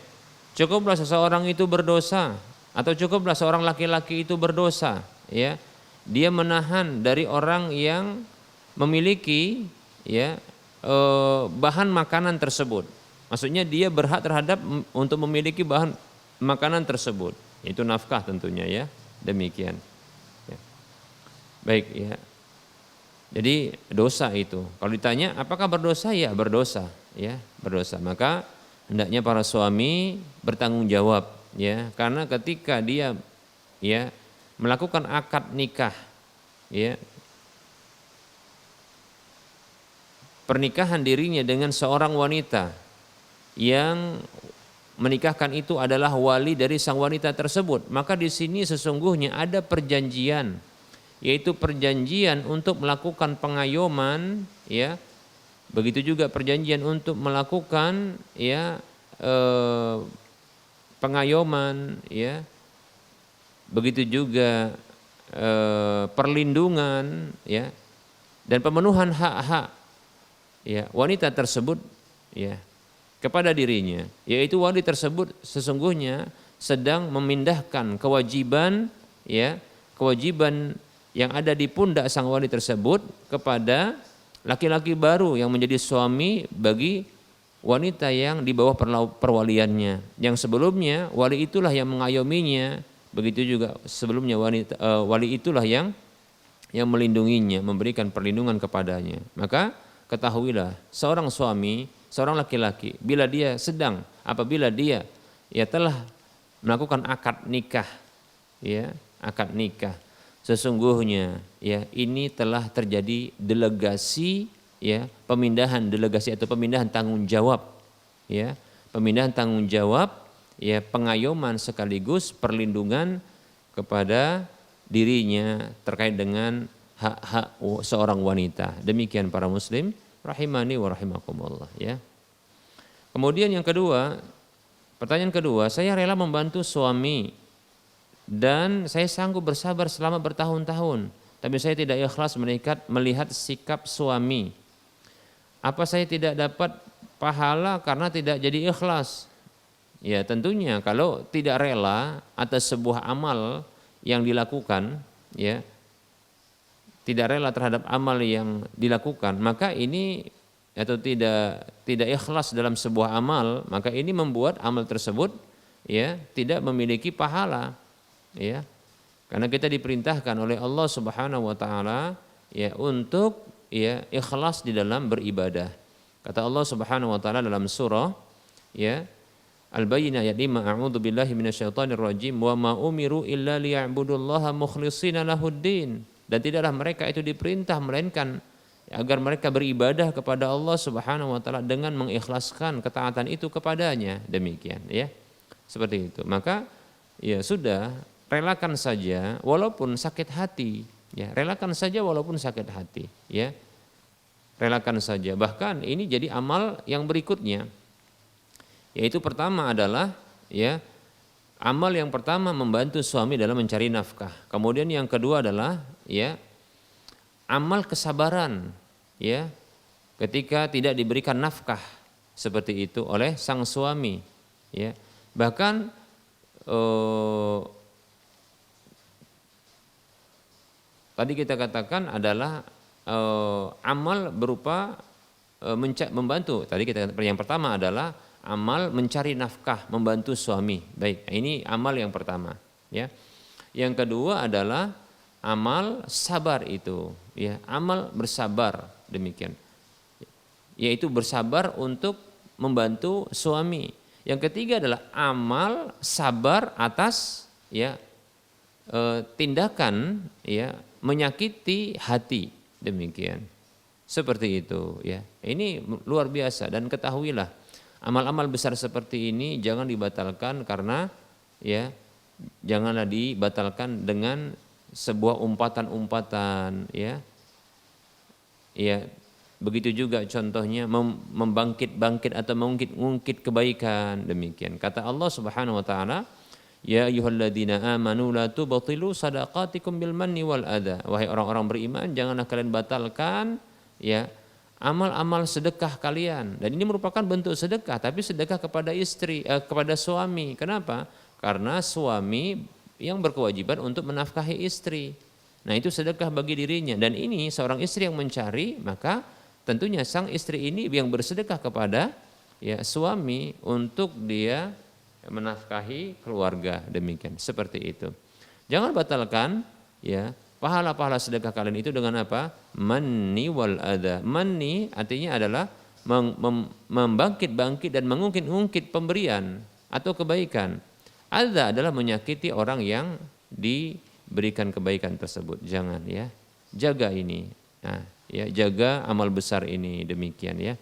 Cukuplah seseorang itu berdosa, atau cukuplah seorang laki-laki itu berdosa, ya. Dia menahan dari orang yang memiliki ya bahan makanan tersebut. Maksudnya dia berhak terhadap untuk memiliki bahan makanan tersebut. Itu nafkah tentunya ya. Demikian. Ya. Baik ya. Jadi dosa itu. Kalau ditanya apakah berdosa? Ya berdosa, ya berdosa. Maka hendaknya para suami bertanggung jawab, ya, karena ketika dia ya melakukan akad nikah, ya, pernikahan dirinya dengan seorang wanita yang menikahkan itu adalah wali dari sang wanita tersebut, maka di sini sesungguhnya ada perjanjian, yaitu perjanjian untuk melakukan pengayoman, ya, begitu juga perjanjian untuk melakukan ya pengayoman, ya, begitu juga perlindungan, ya, dan pemenuhan hak-hak ya wanita tersebut ya kepada dirinya, yaitu wanita tersebut sesungguhnya sedang memindahkan kewajiban, ya, kewajiban yang ada di pundak sang wali tersebut kepada laki-laki baru yang menjadi suami bagi wanita yang di bawah perwaliannya, yang sebelumnya wali itulah yang mengayominya, begitu juga sebelumnya wali itulah yang melindunginya, memberikan perlindungan kepadanya. Maka ketahuilah seorang suami, seorang laki-laki, apabila dia ya telah melakukan akad nikah, ya, akad nikah, sesungguhnya ya ini telah terjadi delegasi, ya, pemindahan delegasi atau pemindahan tanggung jawab, ya, pemindahan tanggung jawab, ya, pengayoman sekaligus perlindungan kepada dirinya terkait dengan hak-hak seorang wanita. Demikian para muslim rahimani wa rahimakumullah, ya. Kemudian yang kedua, pertanyaan kedua, saya rela membantu suami dan saya sanggup bersabar selama bertahun-tahun, tapi saya tidak ikhlas melihat sikap suami. Apa saya tidak dapat pahala karena tidak jadi ikhlas? Ya tentunya kalau tidak rela atas sebuah amal yang dilakukan, ya, tidak rela terhadap amal yang dilakukan, maka ini atau tidak ikhlas dalam sebuah amal, maka ini membuat amal tersebut ya tidak memiliki pahala, ya. Karena kita diperintahkan oleh Allah Subhanahu wa taala ya untuk ya ikhlas di dalam beribadah. Kata Allah Subhanahu wa taala dalam surah ya Al-Bayyinah ayat 5, a'udzu billahi minasyaitonir rajim, wa ma umiru illa liya'budullaha mukhlishina lahuddin. Dan tidaklah mereka itu diperintah melainkan agar mereka beribadah kepada Allah Subhanahu wa taala dengan mengikhlaskan ketaatan itu kepadanya. Demikian ya. Seperti itu. Maka ya sudah, relakan saja walaupun sakit hati, ya. Relakan saja walaupun sakit hati, ya. Relakan saja. Bahkan ini jadi amal yang berikutnya. Yaitu pertama adalah ya amal yang pertama membantu suami dalam mencari nafkah. Kemudian yang kedua adalah ya amal kesabaran ya ketika tidak diberikan nafkah seperti itu oleh sang suami ya. Bahkan tadi kita katakan adalah amal berupa membantu. Tadi kita yang pertama adalah amal mencari nafkah, membantu suami. Baik, ini amal yang pertama, ya. Yang kedua adalah amal sabar itu, ya, amal bersabar demikian. Yaitu bersabar untuk membantu suami. Yang ketiga adalah amal sabar atas ya tindakan ya menyakiti hati demikian. Seperti itu ya. Ini luar biasa dan ketahuilah amal-amal besar seperti ini jangan dibatalkan karena ya janganlah dibatalkan dengan sebuah umpatan-umpatan ya. Ya, begitu juga contohnya membangkit-bangkit atau mengungkit kebaikan demikian. Kata Allah Subhanahu wa taala, ya ayyuhalladzina amanu la tubtilu shadaqatikum bil manni wal adha. Wahai orang-orang beriman, janganlah kalian batalkan ya amal-amal sedekah kalian. Dan ini merupakan bentuk sedekah, tapi sedekah kepada istri, kepada suami. Kenapa? Karena suami yang berkewajiban untuk menafkahi istri. Nah, itu sedekah bagi dirinya. Dan ini seorang istri yang mencari, maka tentunya sang istri ini yang bersedekah kepada ya suami untuk dia menafkahi keluarga demikian. Seperti itu. Jangan batalkan ya pahala-pahala sedekah kalian itu dengan apa? Manni wal adha. Manni artinya adalah membangkit-bangkit dan mengungkit-ungkit pemberian atau kebaikan. Adha adalah menyakiti orang yang diberikan kebaikan tersebut. Jangan ya. Jaga ini. Nah, ya jaga amal besar ini demikian ya.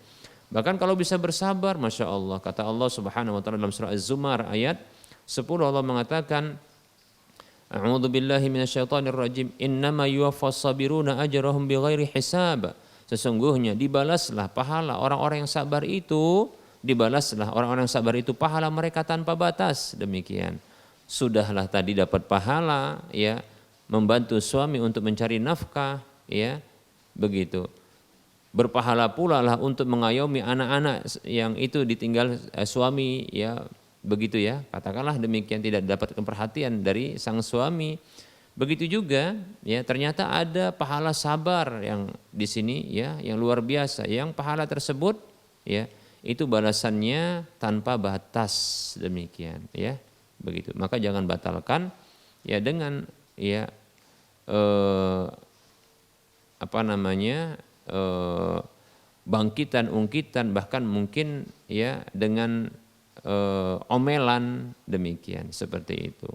Bahkan kalau bisa bersabar, Masya Allah. Kata Allah Subhanahu wa ta'ala dalam surah Az-Zumar ayat 10 Allah mengatakan, A'udzu billahi minasyaitonir rajim. Innama yuwaffas sabiruna ajrahum bighairi hisab. Sesungguhnya dibalaslah pahala orang-orang yang sabar itu, dibalaslah orang-orang yang sabar itu pahala mereka tanpa batas. Demikian. Sudahlah tadi dapat pahala ya, membantu suami untuk mencari nafkah ya. Begitu. Berpahala pula lah untuk mengayomi anak-anak yang itu ditinggal suami ya. Begitu ya, katakanlah demikian tidak dapatkan perhatian dari sang suami. Begitu juga ya ternyata ada pahala sabar yang di sini ya yang luar biasa, yang pahala tersebut ya itu balasannya tanpa batas demikian ya. Begitu. Maka jangan batalkan ya dengan ya bangkitan, ungkitan bahkan mungkin ya dengan omelan demikian seperti itu.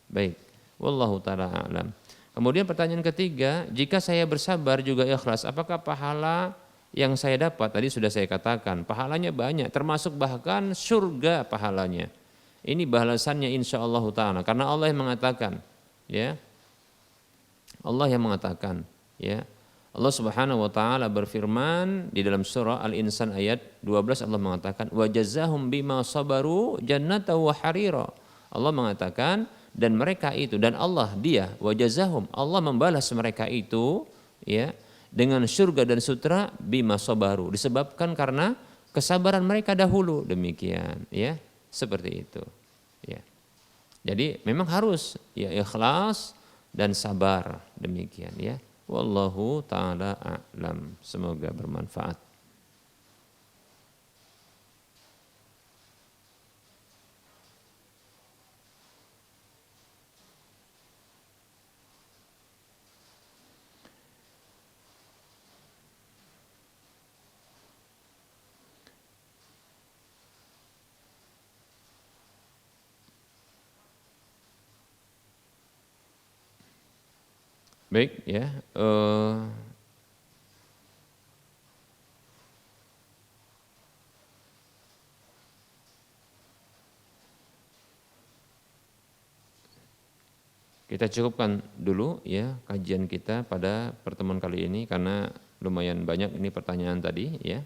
Baik, wallahu taala a'lam. Kemudian pertanyaan ketiga, jika saya bersabar juga ikhlas, apakah pahala yang saya dapat? Tadi sudah saya katakan, pahalanya banyak, termasuk bahkan surga pahalanya. Ini balasannya insyaallah taala karena Allah yang mengatakan, ya. Allah yang mengatakan, ya. Allah Subhanahu wa taala berfirman di dalam surah Al-Insan ayat 12 Allah mengatakan wa jazaahum bima sabaru jannata wa harira. Allah mengatakan dan mereka itu dan Allah dia wa jazaahum Allah membalas mereka itu ya dengan surga dan sutra bima sabaru disebabkan karena kesabaran mereka dahulu demikian ya seperti itu ya. Jadi memang harus ya ikhlas dan sabar demikian ya. Wallahu ta'ala a'lam. Semoga bermanfaat. Baik ya, kita cukupkan dulu ya kajian kita pada pertemuan kali ini karena lumayan banyak ini pertanyaan tadi ya.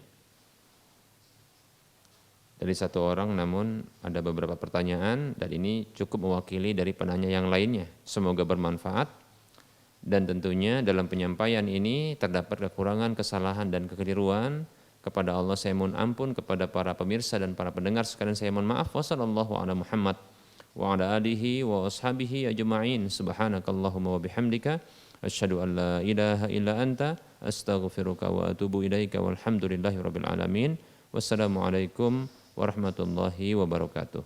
dari satu orang, namun ada beberapa pertanyaan dan ini cukup mewakili dari penanya yang lainnya. Semoga bermanfaat dan tentunya dalam penyampaian ini terdapat kekurangan, kesalahan dan kekeliruan. Kepada Allah saya mohon ampun, kepada para pemirsa dan para pendengar sekalian saya mohon maaf. Wassallallahu ala Muhammad wa ala alihi wa ashabihi ajma'in. Subhanakallahumma wa bihamdika asyhadu an la ilaha illa anta astaghfiruka wa atubu ilaika walhamdulillahi rabbil alamin. Wassalamualaikum warahmatullahi wabarakatuh.